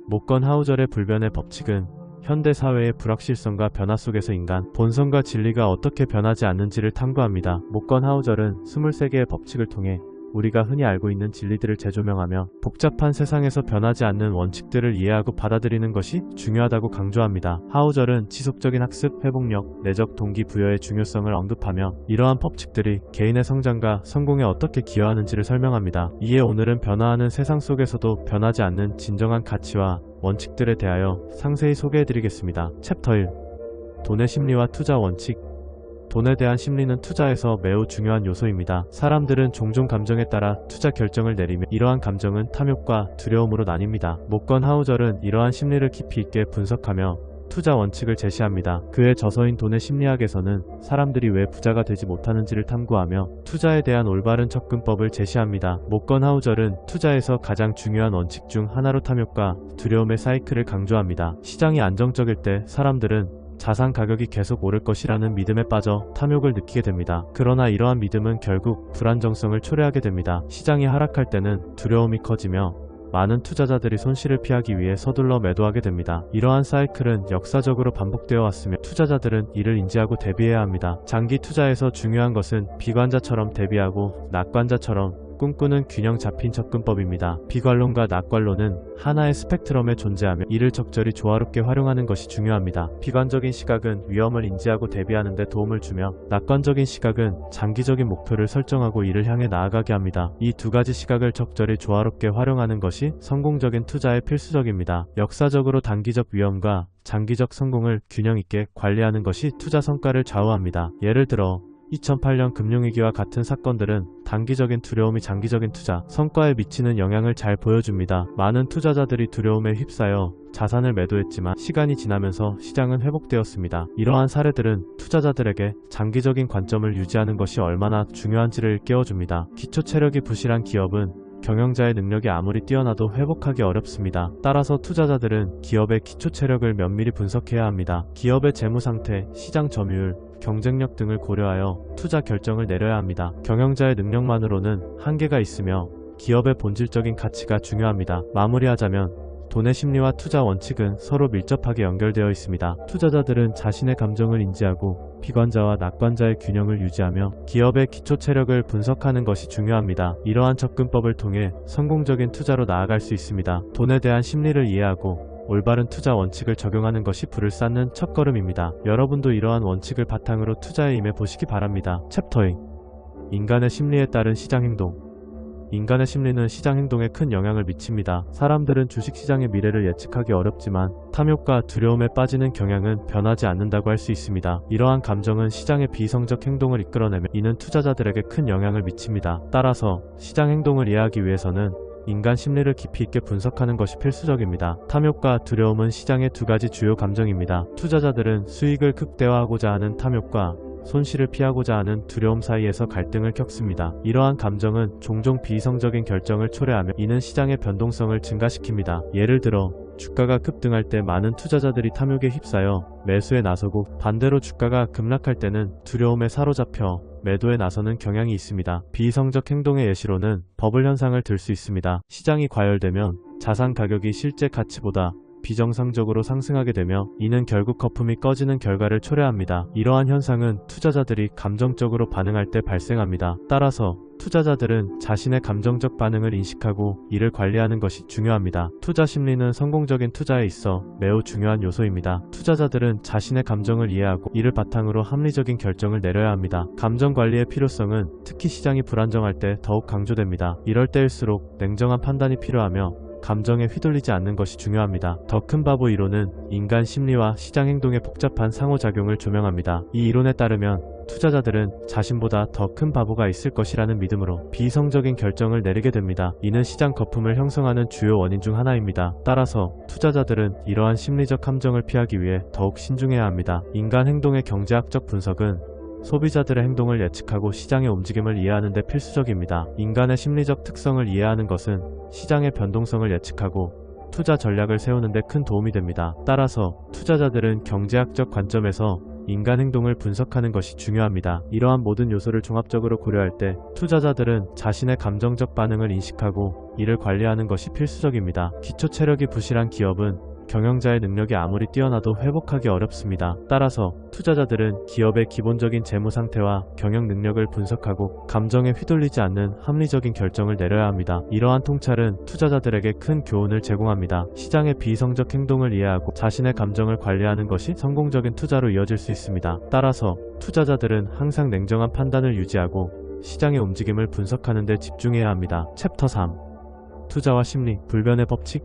모건 하우절의 불변의 법칙은 현대 사회의 불확실성과 변화 속에서 인간 본성과 진리가 어떻게 변하지 않는지를 탐구합니다. 모건 하우절은 23개의 법칙을 통해 우리가 흔히 알고 있는 진리들을 재조명하며 복잡한 세상에서 변하지 않는 원칙들을 이해하고 받아들이는 것이 중요하다고 강조합니다. 하우절은 지속적인 학습, 회복력, 내적 동기부여의 중요성을 언급하며 이러한 법칙들이 개인의 성장과 성공에 어떻게 기여하는지를 설명합니다. 이에 오늘은 변화하는 세상 속에서도 변하지 않는 진정한 가치와 원칙들에 대하여 상세히 소개해드리겠습니다. 챕터 1. 돈의 심리와 투자 원칙. 돈에 대한 심리는 투자에서 매우 중요한 요소입니다. 사람들은 종종 감정에 따라 투자 결정을 내리며 이러한 감정은 탐욕과 두려움으로 나뉩니다. 모건 하우절은 이러한 심리를 깊이 있게 분석하며 투자 원칙을 제시합니다. 그의 저서인 돈의 심리학에서는 사람들이 왜 부자가 되지 못하는지를 탐구하며 투자에 대한 올바른 접근법을 제시합니다. 모건 하우절은 투자에서 가장 중요한 원칙 중 하나로 탐욕과 두려움의 사이클을 강조합니다. 시장이 안정적일 때 사람들은 자산 가격이 계속 오를 것이라는 믿음에 빠져 탐욕을 느끼게 됩니다. 그러나 이러한 믿음은 결국 불안정성을 초래하게 됩니다. 시장이 하락할 때는 두려움이 커지며 많은 투자자들이 손실을 피하기 위해 서둘러 매도하게 됩니다. 이러한 사이클은 역사적으로 반복되어 왔으며 투자자들은 이를 인지하고 대비해야 합니다. 장기 투자에서 중요한 것은 비관자처럼 대비하고 낙관자처럼 꿈꾸는 균형 잡힌 접근법입니다. 비관론과 낙관론은 하나의 스펙트럼에 존재하며 이를 적절히 조화롭게 활용하는 것이 중요합니다. 비관적인 시각은 위험을 인지하고 대비하는 데 도움을 주며 낙관적인 시각은 장기적인 목표를 설정하고 이를 향해 나아가게 합니다. 이 두 가지 시각을 적절히 조화롭게 활용하는 것이 성공적인 투자에 필수적입니다. 역사적으로 단기적 위험과 장기적 성공을 균형 있게 관리하는 것이 투자 성과를 좌우합니다. 예를 들어 2008년 금융위기와 같은 사건들은 단기적인 두려움이 장기적인 투자 성과에 미치는 영향을 잘 보여줍니다. 많은 투자자들이 두려움에 휩싸여 자산을 매도했지만 시간이 지나면서 시장은 회복되었습니다. 이러한 사례들은 투자자들에게 장기적인 관점을 유지하는 것이 얼마나 중요한지를 깨워줍니다. 기초 체력이 부실한 기업은 경영자의 능력이 아무리 뛰어나도 회복하기 어렵습니다. 따라서 투자자들은 기업의 기초 체력을 면밀히 분석해야 합니다. 기업의 재무 상태, 시장 점유율, 경쟁력 등을 고려하여 투자 결정을 내려야 합니다. 경영자의 능력만으로는 한계가 있으며 기업의 본질적인 가치가 중요합니다. 마무리하자면 돈의 심리와 투자 원칙은 서로 밀접하게 연결되어 있습니다. 투자자들은 자신의 감정을 인지하고 비관자와 낙관자의 균형을 유지하며 기업의 기초 체력을 분석하는 것이 중요합니다. 이러한 접근법을 통해 성공적인 투자로 나아갈 수 있습니다. 돈에 대한 심리를 이해하고 올바른 투자 원칙을 적용하는 것이 부를 쌓는 첫걸음입니다. 여러분도 이러한 원칙을 바탕으로 투자에 임해 보시기 바랍니다. 챕터 2. 인간의 심리에 따른 시장 행동. 인간의 심리는 시장 행동에 큰 영향을 미칩니다. 사람들은 주식시장의 미래를 예측하기 어렵지만 탐욕과 두려움에 빠지는 경향은 변하지 않는다고 할 수 있습니다. 이러한 감정은 시장의 비이성적 행동을 이끌어내며 이는 투자자들에게 큰 영향을 미칩니다. 따라서 시장 행동을 이해하기 위해서는 인간 심리를 깊이 있게 분석하는 것이 필수적입니다. 탐욕과 두려움은 시장의 두 가지 주요 감정입니다. 투자자들은 수익을 극대화하고자 하는 탐욕과 손실을 피하고자 하는 두려움 사이에서 갈등을 겪습니다. 이러한 감정은 종종 비이성적인 결정을 초래하며 이는 시장의 변동성을 증가시킵니다. 예를 들어 주가가 급등할 때 많은 투자자들이 탐욕에 휩싸여 매수에 나서고 반대로 주가가 급락할 때는 두려움에 사로잡혀 매도에 나서는 경향이 있습니다. 비이성적 행동의 예시로는 버블 현상을 들 수 있습니다. 시장이 과열되면 자산 가격이 실제 가치보다 비정상적으로 상승하게 되며 이는 결국 거품이 꺼지는 결과를 초래합니다. 이러한 현상은 투자자들이 감정적으로 반응할 때 발생합니다. 따라서 투자자들은 자신의 감정적 반응을 인식하고 이를 관리하는 것이 중요합니다. 투자 심리는 성공적인 투자에 있어 매우 중요한 요소입니다. 투자자들은 자신의 감정을 이해하고 이를 바탕으로 합리적인 결정을 내려야 합니다. 감정 관리의 필요성은 특히 시장이 불안정할 때 더욱 강조됩니다. 이럴 때일수록 냉정한 판단이 필요하며 감정에 휘둘리지 않는 것이 중요합니다. 더 큰 바보 이론은 인간 심리와 시장 행동의 복잡한 상호작용을 조명합니다. 이 이론에 따르면 투자자들은 자신보다 더 큰 바보가 있을 것이라는 믿음으로 비이성적인 결정을 내리게 됩니다. 이는 시장 거품을 형성하는 주요 원인 중 하나입니다. 따라서 투자자들은 이러한 심리적 함정을 피하기 위해 더욱 신중해야 합니다. 인간 행동의 경제학적 분석은 소비자들의 행동을 예측하고 시장의 움직임을 이해하는 데 필수적입니다. 인간의 심리적 특성을 이해하는 것은 시장의 변동성을 예측하고 투자 전략을 세우는 데 큰 도움이 됩니다. 따라서 투자자들은 경제학적 관점에서 인간 행동을 분석하는 것이 중요합니다. 이러한 모든 요소를 종합적으로 고려할 때 투자자들은 자신의 감정적 반응을 인식하고 이를 관리하는 것이 필수적입니다. 기초 체력이 부실한 기업은 경영자의 능력이 아무리 뛰어나도 회복하기 어렵습니다. 따라서 투자자들은 기업의 기본적인 재무 상태와 경영 능력을 분석하고 감정에 휘둘리지 않는 합리적인 결정을 내려야 합니다. 이러한 통찰은 투자자들에게 큰 교훈을 제공합니다. 시장의 비이성적 행동을 이해하고 자신의 감정을 관리하는 것이 성공적인 투자로 이어질 수 있습니다. 따라서 투자자들은 항상 냉정한 판단을 유지하고 시장의 움직임을 분석하는 데 집중해야 합니다. 챕터 3. 투자와 심리, 불변의 법칙.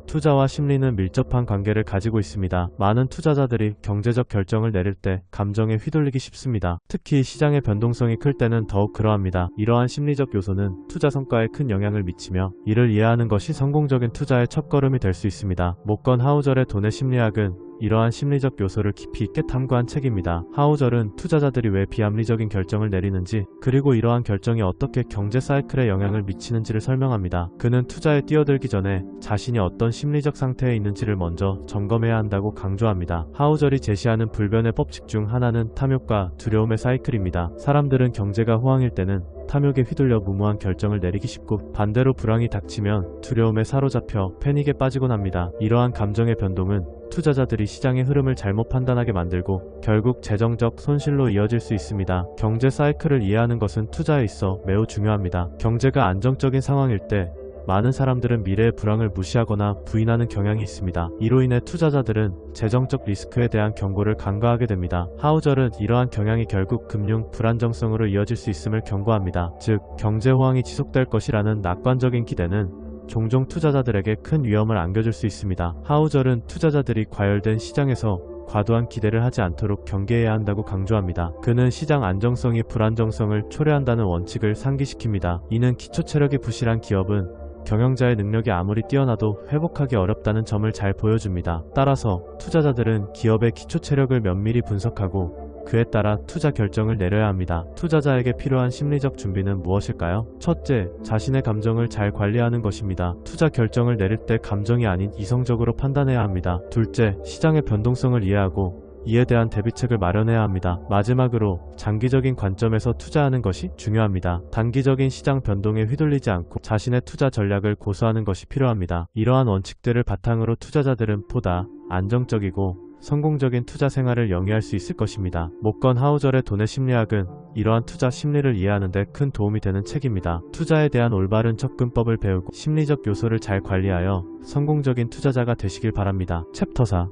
투자와 심리는 밀접한 관계를 가지고 있습니다. 많은 투자자들이 경제적 결정을 내릴 때 감정에 휘둘리기 쉽습니다. 특히 시장의 변동성이 클 때는 더욱 그러합니다. 이러한 심리적 요소는 투자 성과에 큰 영향을 미치며 이를 이해하는 것이 성공적인 투자의 첫걸음이 될 수 있습니다. 모건 하우절의 돈의 심리학은 이러한 심리적 요소를 깊이 있게 탐구한 책입니다. 하우절은 투자자들이 왜 비합리적인 결정을 내리는지 그리고 이러한 결정이 어떻게 경제 사이클에 영향을 미치는지를 설명합니다. 그는 투자에 뛰어들기 전에 자신이 어떤 심리적 상태에 있는지를 먼저 점검해야 한다고 강조합니다. 하우절이 제시하는 불변의 법칙 중 하나는 탐욕과 두려움의 사이클입니다. 사람들은 경제가 호황일 때는 탐욕에 휘둘려 무모한 결정을 내리기 쉽고 반대로 불황이 닥치면 두려움에 사로잡혀 패닉에 빠지곤 합니다. 이러한 감정의 변동은 투자자들이 시장의 흐름을 잘못 판단하게 만들고 결국 재정적 손실로 이어질 수 있습니다. 경제 사이클을 이해하는 것은 투자에 있어 매우 중요합니다. 경제가 안정적인 상황일 때 많은 사람들은 미래의 불황을 무시하거나 부인하는 경향이 있습니다. 이로 인해 투자자들은 재정적 리스크에 대한 경고를 간과하게 됩니다. 하우절은 이러한 경향이 결국 금융 불안정성으로 이어질 수 있음을 경고합니다. 즉, 경제 호황이 지속될 것이라는 낙관적인 기대는 종종 투자자들에게 큰 위험을 안겨줄 수 있습니다. 하우절은 투자자들이 과열된 시장에서 과도한 기대를 하지 않도록 경계해야 한다고 강조합니다. 그는 시장 안정성이 불안정성을 초래한다는 원칙을 상기시킵니다. 이는 기초 체력이 부실한 기업은 경영자의 능력이 아무리 뛰어나도 회복하기 어렵다는 점을 잘 보여줍니다. 따라서 투자자들은 기업의 기초 체력을 면밀히 분석하고 그에 따라 투자 결정을 내려야 합니다. 투자자에게 필요한 심리적 준비는 무엇일까요? 첫째, 자신의 감정을 잘 관리하는 것입니다. 투자 결정을 내릴 때 감정이 아닌 이성적으로 판단해야 합니다. 둘째, 시장의 변동성을 이해하고 이에 대한 대비책을 마련해야 합니다. 마지막으로 장기적인 관점에서 투자하는 것이 중요합니다. 단기적인 시장 변동에 휘둘리지 않고 자신의 투자 전략을 고수하는 것이 필요합니다. 이러한 원칙들을 바탕으로 투자자들은 보다 안정적이고 성공적인 투자 생활을 영위할 수 있을 것입니다. 모건 하우절의 돈의 심리학은 이러한 투자 심리를 이해하는 데 큰 도움이 되는 책입니다. 투자에 대한 올바른 접근법을 배우고 심리적 요소를 잘 관리하여 성공적인 투자자가 되시길 바랍니다. 챕터 4.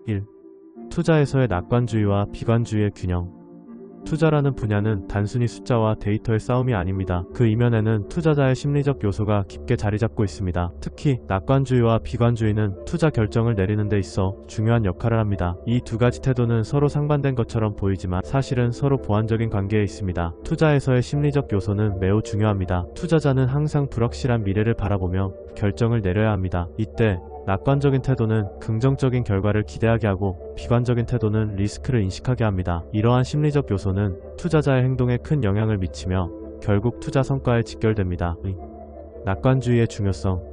1. 투자에서의 낙관주의와 비관주의의 균형. 투자라는 분야는 단순히 숫자와 데이터의 싸움이 아닙니다. 그 이면에는 투자자의 심리적 요소가 깊게 자리 잡고 있습니다. 특히 낙관주의와 비관주의는 투자 결정을 내리는 데 있어 중요한 역할을 합니다. 이 두 가지 태도는 서로 상반된 것처럼 보이지만 사실은 서로 보완적인 관계에 있습니다. 투자에서의 심리적 요소는 매우 중요합니다. 투자자는 항상 불확실한 미래를 바라보며 결정을 내려야 합니다. 이때 낙관적인 태도는 긍정적인 결과를 기대하게 하고 비관적인 태도는 리스크를 인식하게 합니다. 이러한 심리적 요소는 투자자의 행동에 큰 영향을 미치며 결국 투자 성과에 직결됩니다. 낙관주의의 중요성.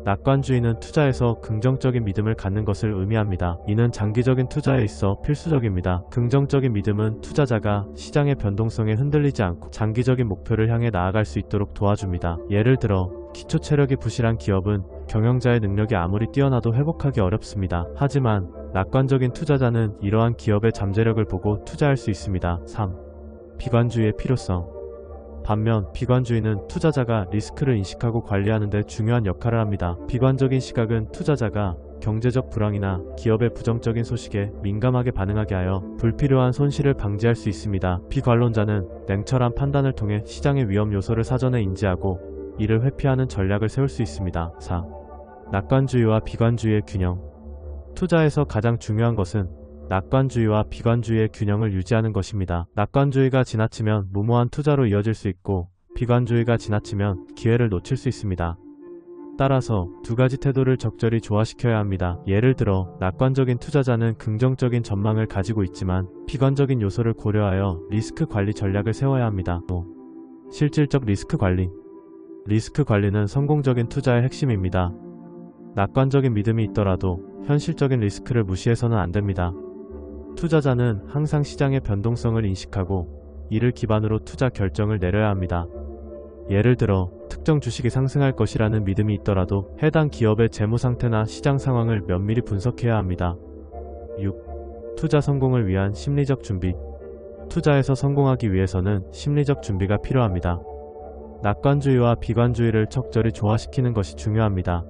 낙관주의는 투자에서 긍정적인 믿음을 갖는 것을 의미합니다. 이는 장기적인 투자에 있어 필수적입니다. 긍정적인 믿음은 투자자가 시장의 변동성에 흔들리지 않고 장기적인 목표를 향해 나아갈 수 있도록 도와줍니다. 예를 들어 기초 체력이 부실한 기업은 경영자의 능력이 아무리 뛰어나도 회복하기 어렵습니다. 하지만 낙관적인 투자자는 이러한 기업의 잠재력을 보고 투자할 수 있습니다. 3. 비관주의의 필요성. 반면 비관주의는 투자자가 리스크를 인식하고 관리하는 데 중요한 역할을 합니다. 비관적인 시각은 투자자가 경제적 불황이나 기업의 부정적인 소식에 민감하게 반응하게 하여 불필요한 손실을 방지할 수 있습니다. 비관론자는 냉철한 판단을 통해 시장의 위험 요소를 사전에 인지하고 이를 회피하는 전략을 세울 수 있습니다. 4. 낙관주의와 비관주의의 균형. 투자에서 가장 중요한 것은 낙관주의와 비관주의의 균형을 유지하는 것입니다. 낙관주의가 지나치면 무모한 투자로 이어질 수 있고 비관주의가 지나치면 기회를 놓칠 수 있습니다. 따라서 두 가지 태도를 적절히 조화시켜야 합니다. 예를 들어 낙관적인 투자자는 긍정적인 전망을 가지고 있지만 비관적인 요소를 고려하여 리스크 관리 전략을 세워야 합니다. 5. 실질적 리스크 관리. 리스크 관리는 성공적인 투자의 핵심입니다. 낙관적인 믿음이 있더라도 현실적인 리스크를 무시해서는 안 됩니다. 투자자는 항상 시장의 변동성을 인식하고 이를 기반으로 투자 결정을 내려야 합니다. 예를 들어 특정 주식이 상승할 것이라는 믿음이 있더라도 해당 기업의 재무 상태나 시장 상황을 면밀히 분석해야 합니다. 6. 투자 성공을 위한 심리적 준비. 투자에서 성공하기 위해서는 심리적 준비가 필요합니다. 낙관주의와 비관주의를 적절히 조화시키는 것이 중요합니다.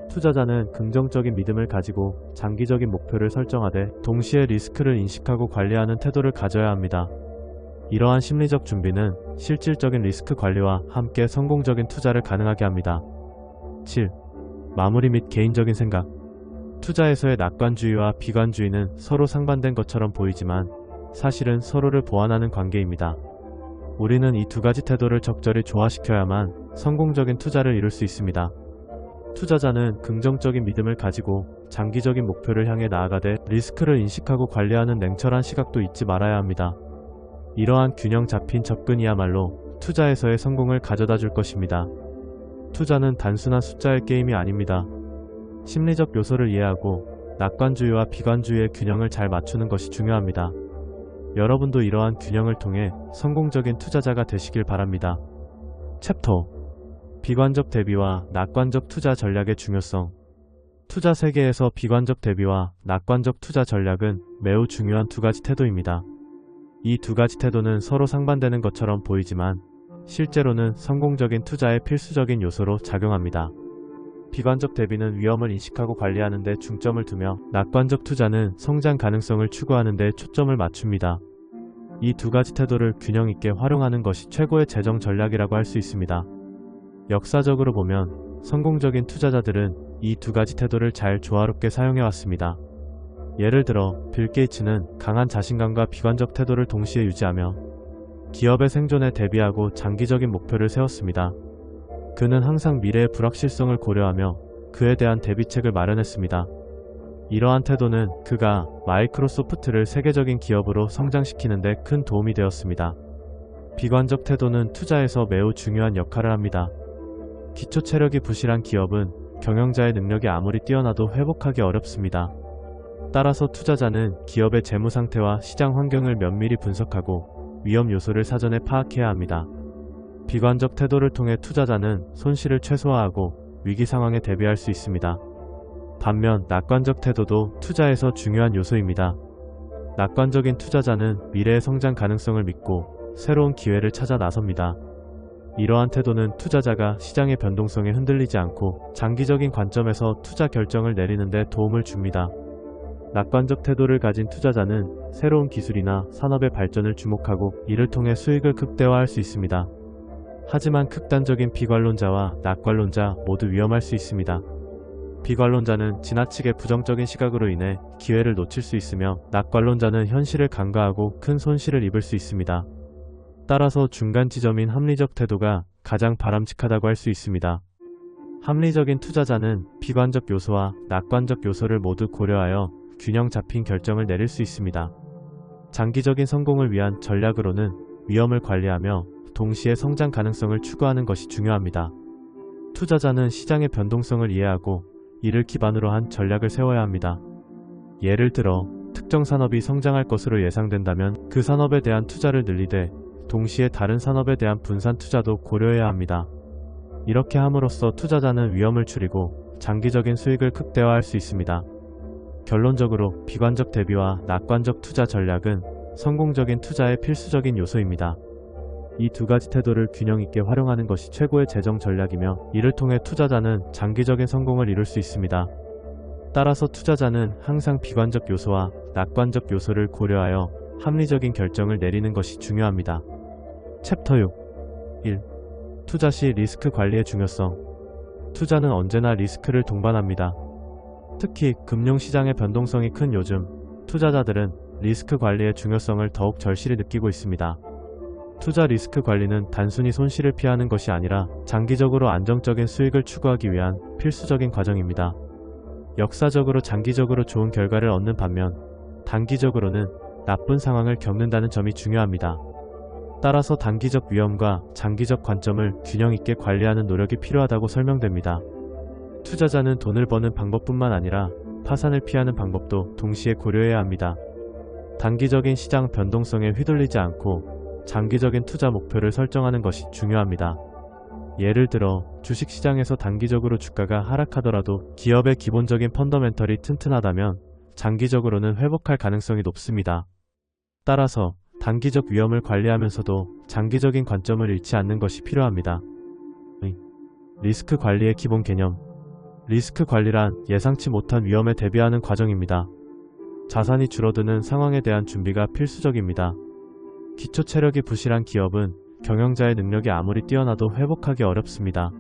투자자는 긍정적인 믿음을 가지고 장기적인 목표를 설정하되 동시에 리스크를 인식하고 관리하는 태도를 가져야 합니다. 이러한 심리적 준비는 실질적인 리스크 관리와 함께 성공적인 투자를 가능하게 합니다. 7. 마무리 및 개인적인 생각. 투자에서의 낙관주의와 비관주의는 서로 상반된 것처럼 보이지만 사실은 서로를 보완하는 관계입니다. 우리는 이 두 가지 태도를 적절히 조화시켜야만 성공적인 투자를 이룰 수 있습니다. 투자자는 긍정적인 믿음을 가지고 장기적인 목표를 향해 나아가되 리스크를 인식하고 관리하는 냉철한 시각도 잊지 말아야 합니다. 이러한 균형 잡힌 접근이야말로 투자에서의 성공을 가져다 줄 것입니다. 투자는 단순한 숫자의 게임이 아닙니다. 심리적 요소를 이해하고 낙관주의와 비관주의의 균형을 잘 맞추는 것이 중요합니다. 여러분도 이러한 균형을 통해 성공적인 투자자가 되시길 바랍니다. 챕터 비관적 대비와 낙관적 투자 전략의 중요성. 투자 세계에서 비관적 대비와 낙관적 투자 전략은 매우 중요한 두 가지 태도입니다. 이 두 가지 태도는 서로 상반되는 것처럼 보이지만 실제로는 성공적인 투자의 필수적인 요소로 작용합니다. 비관적 대비는 위험을 인식하고 관리하는 데 중점을 두며 낙관적 투자는 성장 가능성을 추구하는 데 초점을 맞춥니다. 이 두 가지 태도를 균형 있게 활용하는 것이 최고의 재정 전략이라고 할 수 있습니다. 역사적으로 보면 성공적인 투자자들은 이 두 가지 태도를 잘 조화롭게 사용해왔습니다. 예를 들어 빌 게이츠는 강한 자신감과 비관적 태도를 동시에 유지하며 기업의 생존에 대비하고 장기적인 목표를 세웠습니다. 그는 항상 미래의 불확실성을 고려하며 그에 대한 대비책을 마련했습니다. 이러한 태도는 그가 마이크로소프트를 세계적인 기업으로 성장시키는 데 큰 도움이 되었습니다. 비관적 태도는 투자에서 매우 중요한 역할을 합니다. 기초 체력이 부실한 기업은 경영자의 능력이 아무리 뛰어나도 회복하기 어렵습니다. 따라서 투자자는 기업의 재무 상태와 시장 환경을 면밀히 분석하고 위험 요소를 사전에 파악해야 합니다. 비관적 태도를 통해 투자자는 손실을 최소화하고 위기 상황에 대비할 수 있습니다. 반면 낙관적 태도도 투자에서 중요한 요소입니다. 낙관적인 투자자는 미래의 성장 가능성을 믿고 새로운 기회를 찾아 나섭니다. 이러한 태도는 투자자가 시장의 변동성에 흔들리지 않고 장기적인 관점에서 투자 결정을 내리는 데 도움을 줍니다. 낙관적 태도를 가진 투자자는 새로운 기술이나 산업의 발전을 주목하고 이를 통해 수익을 극대화할 수 있습니다. 하지만 극단적인 비관론자와 낙관론자 모두 위험할 수 있습니다. 비관론자는 지나치게 부정적인 시각으로 인해 기회를 놓칠 수 있으며 낙관론자는 현실을 간과하고 큰 손실을 입을 수 있습니다. 따라서 중간 지점인 합리적 태도가 가장 바람직하다고 할 수 있습니다. 합리적인 투자자는 비관적 요소와 낙관적 요소를 모두 고려하여 균형 잡힌 결정을 내릴 수 있습니다. 장기적인 성공을 위한 전략으로는 위험을 관리하며 동시에 성장 가능성을 추구하는 것이 중요합니다. 투자자는 시장의 변동성을 이해하고 이를 기반으로 한 전략을 세워야 합니다. 예를 들어 특정 산업이 성장할 것으로 예상된다면 그 산업에 대한 투자를 늘리되 동시에 다른 산업에 대한 분산 투자도 고려해야 합니다. 이렇게 함으로써 투자자는 위험을 줄이고 장기적인 수익을 극대화할 수 있습니다. 결론적으로 비관적 대비와 낙관적 투자 전략은 성공적인 투자의 필수적인 요소입니다. 이 두 가지 태도를 균형 있게 활용하는 것이 최고의 재정 전략이며 이를 통해 투자자는 장기적인 성공을 이룰 수 있습니다. 따라서 투자자는 항상 비관적 요소와 낙관적 요소를 고려하여 합리적인 결정을 내리는 것이 중요합니다. 챕터 6. 1. 투자 시 리스크 관리의 중요성. 투자는 언제나 리스크를 동반합니다. 특히 금융시장의 변동성이 큰 요즘, 투자자들은 리스크 관리의 중요성을 더욱 절실히 느끼고 있습니다. 투자 리스크 관리는 단순히 손실을 피하는 것이 아니라 장기적으로 안정적인 수익을 추구하기 위한 필수적인 과정입니다. 역사적으로 장기적으로 좋은 결과를 얻는 반면 단기적으로는 나쁜 상황을 겪는다는 점이 중요합니다. 따라서 단기적 위험과 장기적 관점을 균형 있게 관리하는 노력이 필요하다고 설명됩니다. 투자자는 돈을 버는 방법뿐만 아니라 파산을 피하는 방법도 동시에 고려해야 합니다. 단기적인 시장 변동성에 휘둘리지 않고 장기적인 투자 목표를 설정하는 것이 중요합니다. 예를 들어 주식시장에서 단기적으로 주가가 하락하더라도 기업의 기본적인 펀더멘털이 튼튼하다면 장기적으로는 회복할 가능성이 높습니다. 따라서 단기적 위험을 관리하면서도 장기적인 관점을 잃지 않는 것이 필요합니다. 리스크 관리의 기본 개념. 리스크 관리란 예상치 못한 위험에 대비하는 과정입니다. 자산이 줄어드는 상황에 대한 준비가 필수적입니다. 기초 체력이 부실한 기업은 경영자의 능력이 아무리 뛰어나도 회복하기 어렵습니다.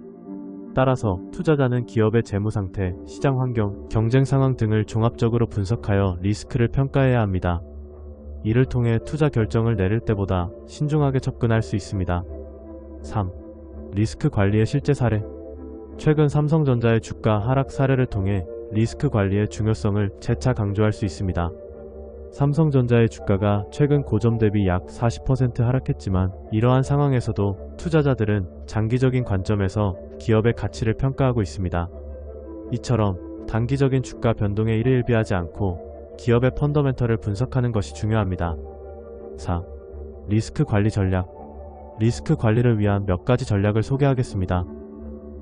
따라서 투자자는 기업의 재무 상태, 시장 환경, 경쟁 상황 등을 종합적으로 분석하여 리스크를 평가해야 합니다. 이를 통해 투자 결정을 내릴 때보다 신중하게 접근할 수 있습니다. 3. 리스크 관리의 실제 사례. 최근 삼성전자의 주가 하락 사례를 통해 리스크 관리의 중요성을 재차 강조할 수 있습니다. 삼성전자의 주가가 최근 고점 대비 약 40% 하락했지만 이러한 상황에서도 투자자들은 장기적인 관점에서 기업의 가치를 평가하고 있습니다. 이처럼 단기적인 주가 변동에 일희일비하지 않고 기업의 펀더멘털을 분석하는 것이 중요합니다. 4. 리스크 관리 전략. 리스크 관리를 위한 몇 가지 전략을 소개하겠습니다.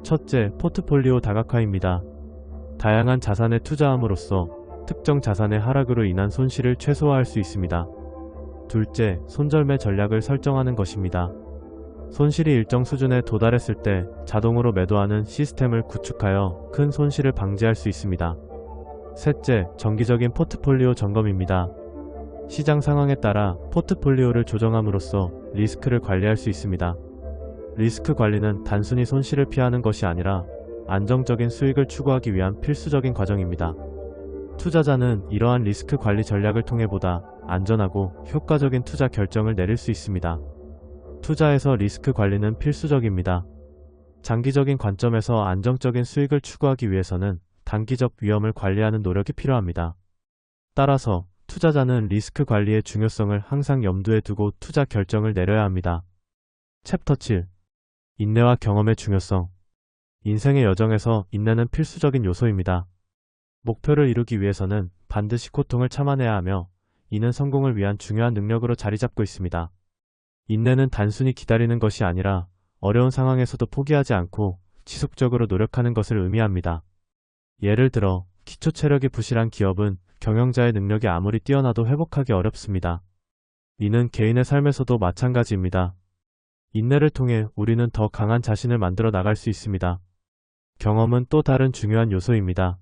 첫째, 포트폴리오 다각화입니다. 다양한 자산에 투자함으로써 특정 자산의 하락으로 인한 손실을 최소화할 수 있습니다. 둘째, 손절매 전략을 설정하는 것입니다. 손실이 일정 수준에 도달했을 때 자동으로 매도하는 시스템을 구축하여 큰 손실을 방지할 수 있습니다. 셋째, 정기적인 포트폴리오 점검입니다. 시장 상황에 따라 포트폴리오를 조정함으로써 리스크를 관리할 수 있습니다. 리스크 관리는 단순히 손실을 피하는 것이 아니라 안정적인 수익을 추구하기 위한 필수적인 과정입니다. 투자자는 이러한 리스크 관리 전략을 통해 보다 안전하고 효과적인 투자 결정을 내릴 수 있습니다. 투자에서 리스크 관리는 필수적입니다. 장기적인 관점에서 안정적인 수익을 추구하기 위해서는 단기적 위험을 관리하는 노력이 필요합니다. 따라서 투자자는 리스크 관리의 중요성을 항상 염두에 두고 투자 결정을 내려야 합니다. 챕터 7. 인내와 경험의 중요성. 인생의 여정에서 인내는 필수적인 요소입니다. 목표를 이루기 위해서는 반드시 고통을 참아내야 하며 이는 성공을 위한 중요한 능력으로 자리 잡고 있습니다. 인내는 단순히 기다리는 것이 아니라 어려운 상황에서도 포기하지 않고 지속적으로 노력하는 것을 의미합니다. 예를 들어 기초 체력이 부실한 기업은 경영자의 능력이 아무리 뛰어나도 회복하기 어렵습니다. 이는 개인의 삶에서도 마찬가지입니다. 인내를 통해 우리는 더 강한 자신을 만들어 나갈 수 있습니다. 경험은 또 다른 중요한 요소입니다.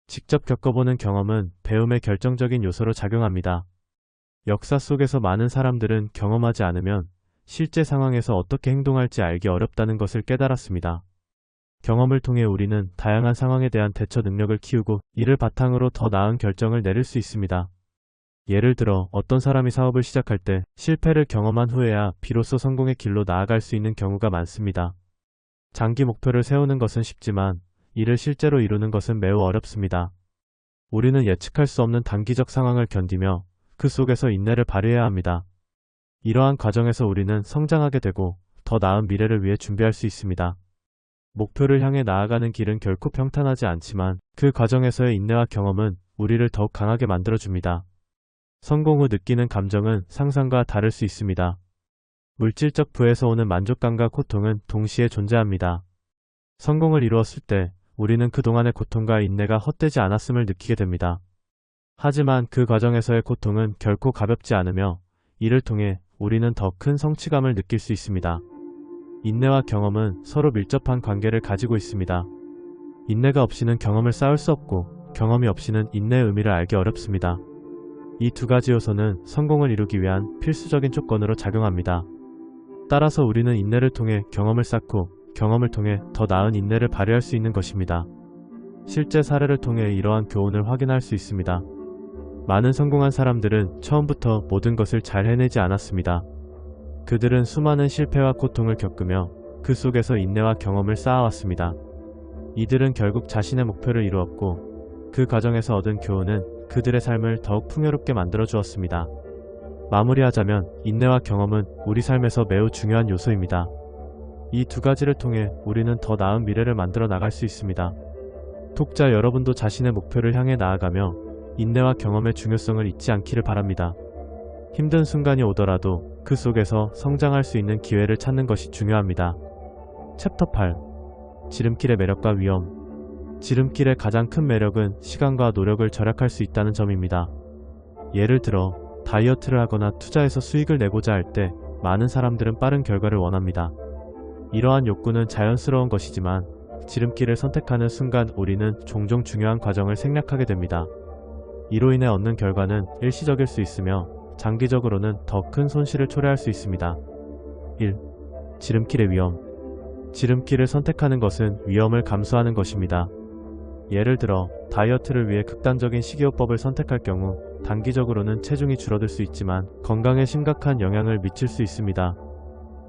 직접 겪어보는 경험은 배움의 결정적인 요소로 작용합니다. 역사 속에서 많은 사람들은 경험하지 않으면 실제 상황에서 어떻게 행동할지 알기 어렵다는 것을 깨달았습니다. 경험을 통해 우리는 다양한 상황에 대한 대처 능력을 키우고 이를 바탕으로 더 나은 결정을 내릴 수 있습니다. 예를 들어 어떤 사람이 사업을 시작할 때 실패를 경험한 후에야 비로소 성공의 길로 나아갈 수 있는 경우가 많습니다. 장기 목표를 세우는 것은 쉽지만 이를 실제로 이루는 것은 매우 어렵습니다. 우리는 예측할 수 없는 단기적 상황을 견디며 그 속에서 인내를 발휘해야 합니다. 이러한 과정에서 우리는 성장하게 되고 더 나은 미래를 위해 준비할 수 있습니다. 목표를 향해 나아가는 길은 결코 평탄하지 않지만 그 과정에서의 인내와 경험은 우리를 더욱 강하게 만들어줍니다. 성공 후 느끼는 감정은 상상과 다를 수 있습니다. 물질적 부에서 오는 만족감과 고통은 동시에 존재합니다. 성공을 이루었을 때 우리는 그동안의 고통과 인내가 헛되지 않았음을 느끼게 됩니다. 하지만 그 과정에서의 고통은 결코 가볍지 않으며 이를 통해 우리는 더 큰 성취감을 느낄 수 있습니다. 인내와 경험은 서로 밀접한 관계를 가지고 있습니다. 인내가 없이는 경험을 쌓을 수 없고 경험이 없이는 인내의 의미를 알기 어렵습니다. 이 두 가지 요소는 성공을 이루기 위한 필수적인 조건으로 작용합니다. 따라서 우리는 인내를 통해 경험을 쌓고 경험을 통해 더 나은 인내를 발휘할 수 있는 것입니다. 실제 사례를 통해 이러한 교훈을 확인할 수 있습니다. 많은 성공한 사람들은 처음부터 모든 것을 잘 해내지 않았습니다. 그들은 수많은 실패와 고통을 겪으며 그 속에서 인내와 경험을 쌓아왔습니다. 이들은 결국 자신의 목표를 이루었고 그 과정에서 얻은 교훈은 그들의 삶을 더욱 풍요롭게 만들어 주었습니다. 마무리하자면 인내와 경험은 우리 삶에서 매우 중요한 요소입니다. 이 두 가지를 통해 우리는 더 나은 미래를 만들어 나갈 수 있습니다. 독자 여러분도 자신의 목표를 향해 나아가며 인내와 경험의 중요성을 잊지 않기를 바랍니다. 힘든 순간이 오더라도 그 속에서 성장할 수 있는 기회를 찾는 것이 중요합니다. 챕터 8. 지름길의 매력과 위험. 지름길의 가장 큰 매력은 시간과 노력을 절약할 수 있다는 점입니다. 예를 들어 다이어트를 하거나 투자해서 수익을 내고자 할 때 많은 사람들은 빠른 결과를 원합니다. 이러한 욕구는 자연스러운 것이지만 지름길을 선택하는 순간 우리는 종종 중요한 과정을 생략하게 됩니다. 이로 인해 얻는 결과는 일시적일 수 있으며 장기적으로는 더 큰 손실을 초래할 수 있습니다. 1. 지름길의 위험. 지름길을 선택하는 것은 위험을 감수하는 것입니다. 예를 들어 다이어트를 위해 극단적인 식이요법을 선택할 경우 단기적으로는 체중이 줄어들 수 있지만 건강에 심각한 영향을 미칠 수 있습니다.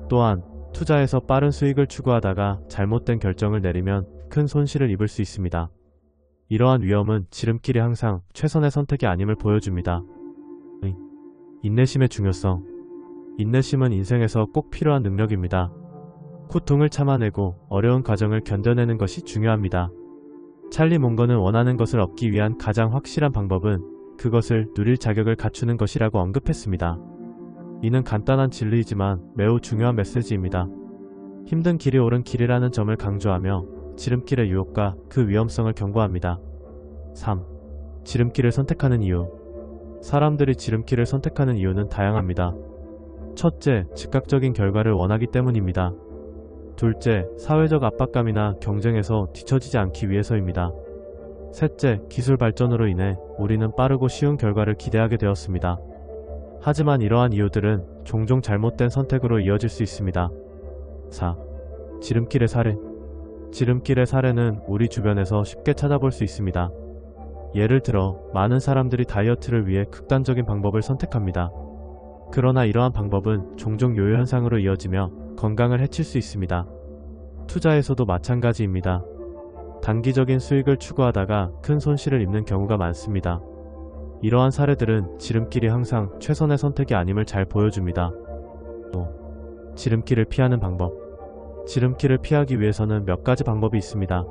또한 투자해서 빠른 수익을 추구하다가 잘못된 결정을 내리면 큰 손실을 입을 수 있습니다. 이러한 위험은 지름길이 항상 최선의 선택이 아님을 보여줍니다. 인내심의 중요성. 인내심은 인생에서 꼭 필요한 능력입니다. 고통을 참아내고 어려운 과정을 견뎌내는 것이 중요합니다. 찰리 몽거는 원하는 것을 얻기 위한 가장 확실한 방법은 그것을 누릴 자격을 갖추는 것이라고 언급했습니다. 이는 간단한 진리이지만 매우 중요한 메시지입니다. 힘든 길이 옳은 길이라는 점을 강조하며 지름길의 유혹과 그 위험성을 경고합니다. 3. 지름길을 선택하는 이유. 사람들이 지름길을 선택하는 이유는 다양합니다. 첫째, 즉각적인 결과를 원하기 때문입니다. 둘째, 사회적 압박감이나 경쟁에서 뒤처지지 않기 위해서입니다. 셋째, 기술 발전으로 인해 우리는 빠르고 쉬운 결과를 기대하게 되었습니다. 하지만 이러한 이유들은 종종 잘못된 선택으로 이어질 수 있습니다. 4. 지름길의 사례. 지름길의 사례는 우리 주변에서 쉽게 찾아볼 수 있습니다. 예를 들어 많은 사람들이 다이어트를 위해 극단적인 방법을 선택합니다. 그러나 이러한 방법은 종종 요요 현상으로 이어지며 건강을 해칠 수 있습니다. 투자에서도 마찬가지입니다. 단기적인 수익을 추구하다가 큰 손실을 입는 경우가 많습니다. 이러한 사례들은 지름길이 항상 최선의 선택이 아님을 잘 보여줍니다. 또 지름길을 피하는 방법. 지름길을 피하기 위해서는 몇 가지 방법이 있습니다.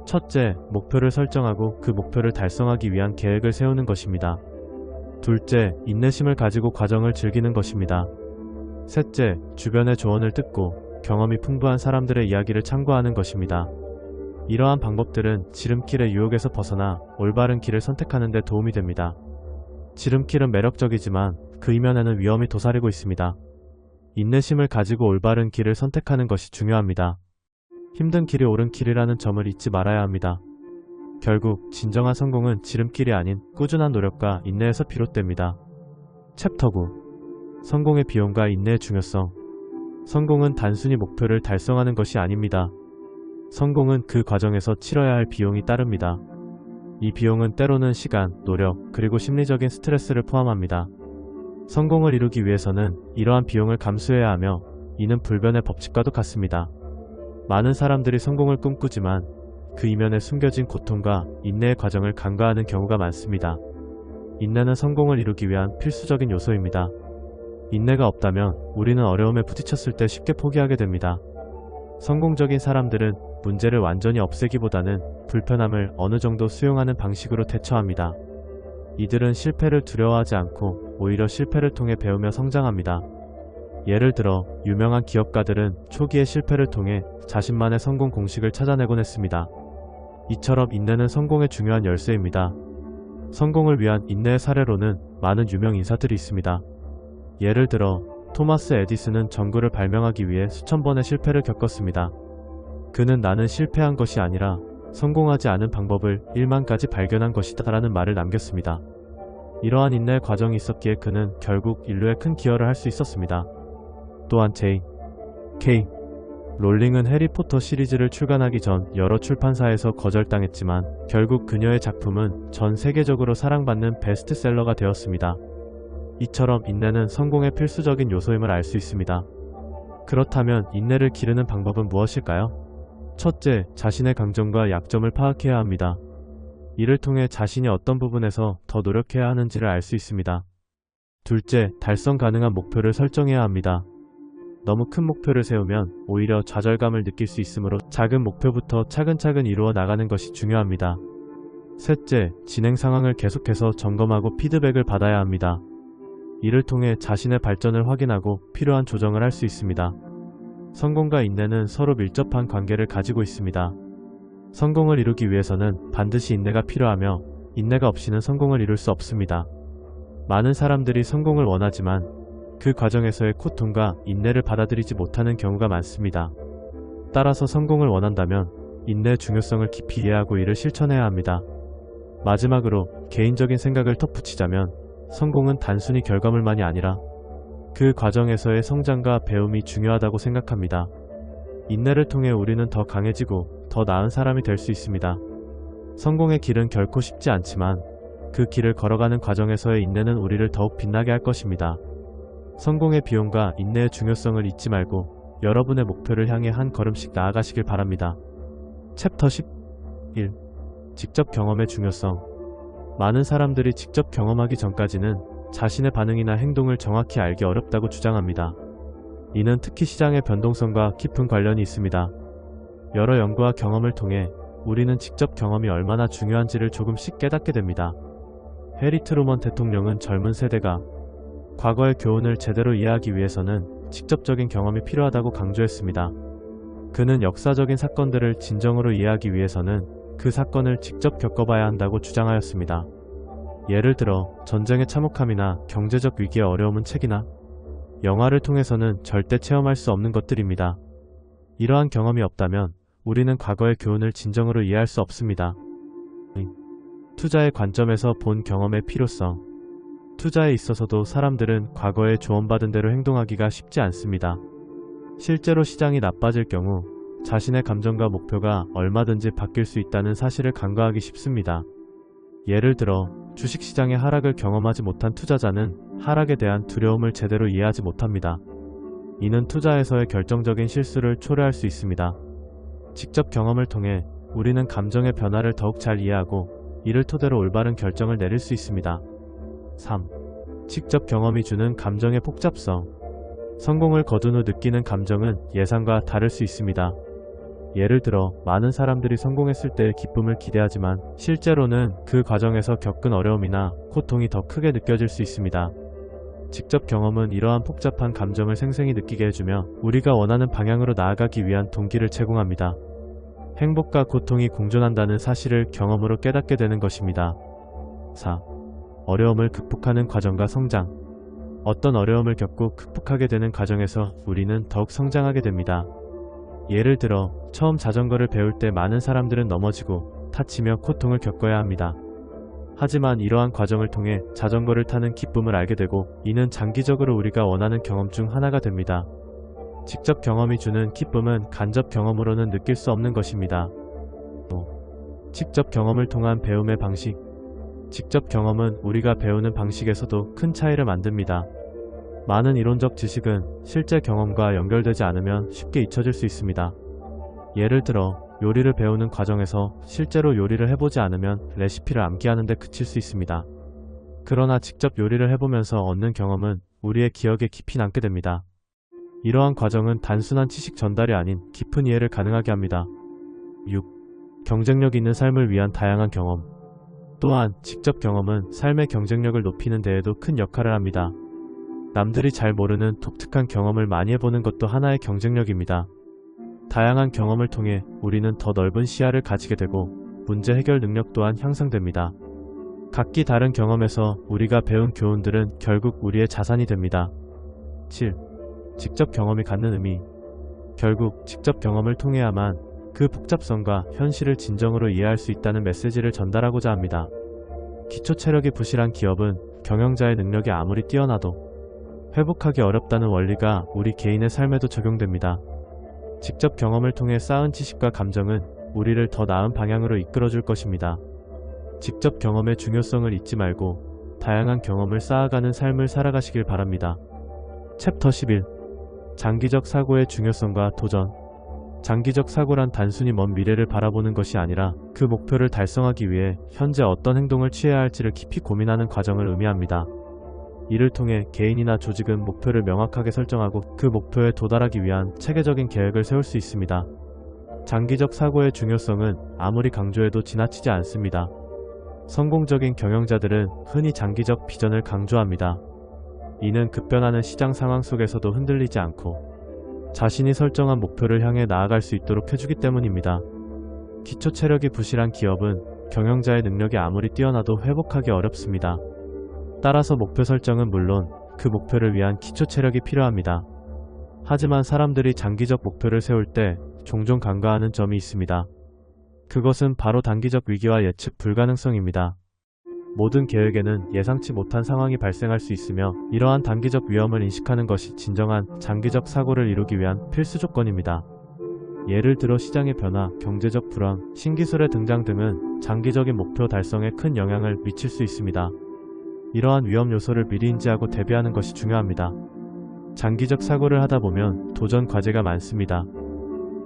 첫째, 목표를 설정하고 그 목표를 달성하기 위한 계획을 세우는 것입니다. 둘째, 인내심을 가지고 과정을 즐기는 것입니다. 셋째, 주변의 조언을 듣고 경험이 풍부한 사람들의 이야기를 참고하는 것입니다. 이러한 방법들은 지름길의 유혹에서 벗어나 올바른 길을 선택하는 데 도움이 됩니다. 지름길은 매력적이지만 그 이면에는 위험이 도사리고 있습니다. 인내심을 가지고 올바른 길을 선택하는 것이 중요합니다. 힘든 길이 옳은 길이라는 점을 잊지 말아야 합니다. 결국 진정한 성공은 지름길이 아닌 꾸준한 노력과 인내에서 비롯됩니다. 챕터 9. 성공의 비용과 인내의 중요성. 성공은 단순히 목표를 달성하는 것이 아닙니다. 성공은 그 과정에서 치러야 할 비용이 따릅니다. 이 비용은 때로는 시간, 노력, 그리고 심리적인 스트레스를 포함합니다. 성공을 이루기 위해서는 이러한 비용을 감수해야 하며 이는 불변의 법칙과도 같습니다. 많은 사람들이 성공을 꿈꾸지만 그 이면에 숨겨진 고통과 인내의 과정을 간과하는 경우가 많습니다. 인내는 성공을 이루기 위한 필수적인 요소입니다. 인내가 없다면 우리는 어려움에 부딪혔을 때 쉽게 포기하게 됩니다. 성공적인 사람들은 문제를 완전히 없애기보다는 불편함을 어느 정도 수용하는 방식으로 대처합니다. 이들은 실패를 두려워하지 않고 오히려 실패를 통해 배우며 성장합니다. 예를 들어 유명한 기업가들은 초기의 실패를 통해 자신만의 성공 공식을 찾아내곤 했습니다. 이처럼 인내는 성공의 중요한 열쇠입니다. 성공을 위한 인내의 사례로는 많은 유명 인사들이 있습니다. 예를 들어 토마스 에디슨은 전구를 발명하기 위해 수천 번의 실패를 겪었습니다. 그는 나는 실패한 것이 아니라 성공하지 않은 방법을 1만 가지 발견한 것이다 라는 말을 남겼습니다. 이러한 인내의 과정이 있었기에 그는 결국 인류에 큰 기여를 할 수 있었습니다. 또한 J.K. 롤링은 해리포터 시리즈를 출간하기 전 여러 출판사에서 거절당했지만 결국 그녀의 작품은 전 세계적으로 사랑받는 베스트셀러가 되었습니다. 이처럼 인내는 성공의 필수적인 요소임을 알 수 있습니다. 그렇다면 인내를 기르는 방법은 무엇일까요? 첫째, 자신의 강점과 약점을 파악해야 합니다. 이를 통해 자신이 어떤 부분에서 더 노력해야 하는지를 알 수 있습니다. 둘째, 달성 가능한 목표를 설정해야 합니다. 너무 큰 목표를 세우면 오히려 좌절감을 느낄 수 있으므로 작은 목표부터 차근차근 이루어 나가는 것이 중요합니다. 셋째, 진행 상황을 계속해서 점검하고 피드백을 받아야 합니다. 이를 통해 자신의 발전을 확인하고 필요한 조정을 할 수 있습니다. 성공과 인내는 서로 밀접한 관계를 가지고 있습니다. 성공을 이루기 위해서는 반드시 인내가 필요하며 인내가 없이는 성공을 이룰 수 없습니다. 많은 사람들이 성공을 원하지만 그 과정에서의 고통과 인내를 받아들이지 못하는 경우가 많습니다. 따라서 성공을 원한다면 인내의 중요성을 깊이 이해하고 이를 실천해야 합니다. 마지막으로 개인적인 생각을 덧붙이자면 성공은 단순히 결과물만이 아니라 그 과정에서의 성장과 배움이 중요하다고 생각합니다. 인내를 통해 우리는 더 강해지고 더 나은 사람이 될 수 있습니다. 성공의 길은 결코 쉽지 않지만 그 길을 걸어가는 과정에서의 인내는 우리를 더욱 빛나게 할 것입니다. 성공의 비용과 인내의 중요성을 잊지 말고 여러분의 목표를 향해 한 걸음씩 나아가시길 바랍니다. 챕터 11. 직접 경험의 중요성. 많은 사람들이 직접 경험하기 전까지는 자신의 반응이나 행동을 정확히 알기 어렵다고 주장합니다. 이는 특히 시장의 변동성과 깊은 관련이 있습니다. 여러 연구와 경험을 통해 우리는 직접 경험이 얼마나 중요한지를 조금씩 깨닫게 됩니다. 해리 트루먼 대통령은 젊은 세대가 과거의 교훈을 제대로 이해하기 위해서는 직접적인 경험이 필요하다고 강조했습니다. 그는 역사적인 사건들을 진정으로 이해하기 위해서는 그 사건을 직접 겪어봐야 한다고 주장하였습니다. 예를 들어 전쟁의 참혹함이나 경제적 위기의 어려움은 책이나 영화를 통해서는 절대 체험할 수 없는 것들입니다. 이러한 경험이 없다면 우리는 과거의 교훈을 진정으로 이해할 수 없습니다. 투자의 관점에서 본 경험의 필요성. 투자에 있어서도 사람들은 과거에 조언받은 대로 행동하기가 쉽지 않습니다. 실제로 시장이 나빠질 경우 자신의 감정과 목표가 얼마든지 바뀔 수 있다는 사실을 간과하기 쉽습니다. 예를 들어 주식시장의 하락을 경험하지 못한 투자자는 하락에 대한 두려움을 제대로 이해하지 못합니다. 이는 투자에서의 결정적인 실수를 초래할 수 있습니다. 직접 경험을 통해 우리는 감정의 변화를 더욱 잘 이해하고 이를 토대로 올바른 결정을 내릴 수 있습니다. 3. 직접 경험이 주는 감정의 복잡성. 성공을 거둔 후 느끼는 감정은 예상과 다를 수 있습니다. 예를 들어 많은 사람들이 성공했을 때의 기쁨을 기대하지만 실제로는 그 과정에서 겪은 어려움이나 고통이 더 크게 느껴질 수 있습니다. 직접 경험은 이러한 복잡한 감정을 생생히 느끼게 해주며 우리가 원하는 방향으로 나아가기 위한 동기를 제공합니다. 행복과 고통이 공존한다는 사실을 경험으로 깨닫게 되는 것입니다. 4. 어려움을 극복하는 과정과 성장. 어떤 어려움을 겪고 극복하게 되는 과정에서 우리는 더욱 성장하게 됩니다. 예를 들어 처음 자전거를 배울 때 많은 사람들은 넘어지고 다치며 고통을 겪어야 합니다. 하지만 이러한 과정을 통해 자전거를 타는 기쁨을 알게 되고 이는 장기적으로 우리가 원하는 경험 중 하나가 됩니다. 직접 경험이 주는 기쁨은 간접 경험으로는 느낄 수 없는 것입니다. 직접 경험을 통한 배움의 방식. 직접 경험은 우리가 배우는 방식에서도 큰 차이를 만듭니다. 많은 이론적 지식은 실제 경험과 연결되지 않으면 쉽게 잊혀질 수 있습니다. 예를 들어 요리를 배우는 과정에서 실제로 요리를 해보지 않으면 레시피를 암기하는 데 그칠 수 있습니다. 그러나 직접 요리를 해보면서 얻는 경험은 우리의 기억에 깊이 남게 됩니다. 이러한 과정은 단순한 지식 전달이 아닌 깊은 이해를 가능하게 합니다. 6. 경쟁력 있는 삶을 위한 다양한 경험. 또한 직접 경험은 삶의 경쟁력을 높이는 데에도 큰 역할을 합니다. 남들이 잘 모르는 독특한 경험을 많이 해보는 것도 하나의 경쟁력입니다. 다양한 경험을 통해 우리는 더 넓은 시야를 가지게 되고 문제 해결 능력 또한 향상됩니다. 각기 다른 경험에서 우리가 배운 교훈들은 결국 우리의 자산이 됩니다. 7. 직접 경험이 갖는 의미. 결국 직접 경험을 통해야만 그 복잡성과 현실을 진정으로 이해할 수 있다는 메시지를 전달하고자 합니다. 기초 체력이 부실한 기업은 경영자의 능력이 아무리 뛰어나도 회복하기 어렵다는 원리가 우리 개인의 삶에도 적용됩니다. 직접 경험을 통해 쌓은 지식과 감정은 우리를 더 나은 방향으로 이끌어줄 것입니다. 직접 경험의 중요성을 잊지 말고 다양한 경험을 쌓아가는 삶을 살아가시길 바랍니다. 챕터 11. 장기적 사고의 중요성과 도전. 장기적 사고란 단순히 먼 미래를 바라보는 것이 아니라 그 목표를 달성하기 위해 현재 어떤 행동을 취해야 할지를 깊이 고민하는 과정을 의미합니다. 이를 통해 개인이나 조직은 목표를 명확하게 설정하고 그 목표에 도달하기 위한 체계적인 계획을 세울 수 있습니다. 장기적 사고의 중요성은 아무리 강조해도 지나치지 않습니다. 성공적인 경영자들은 흔히 장기적 비전을 강조합니다. 이는 급변하는 시장 상황 속에서도 흔들리지 않고 자신이 설정한 목표를 향해 나아갈 수 있도록 해주기 때문입니다. 기초 체력이 부실한 기업은 경영자의 능력이 아무리 뛰어나도 회복하기 어렵습니다. 따라서 목표 설정은 물론 그 목표를 위한 기초 체력이 필요합니다. 하지만 사람들이 장기적 목표를 세울 때 종종 간과하는 점이 있습니다. 그것은 바로 단기적 위기와 예측 불가능성입니다. 모든 계획에는 예상치 못한 상황이 발생할 수 있으며 이러한 단기적 위험을 인식하는 것이 진정한 장기적 사고를 이루기 위한 필수 조건입니다. 예를 들어 시장의 변화, 경제적 불황, 신기술의 등장 등은 장기적인 목표 달성에 큰 영향을 미칠 수 있습니다. 이러한 위험 요소를 미리 인지하고 대비하는 것이 중요합니다. 장기적 사고를 하다 보면 도전 과제가 많습니다.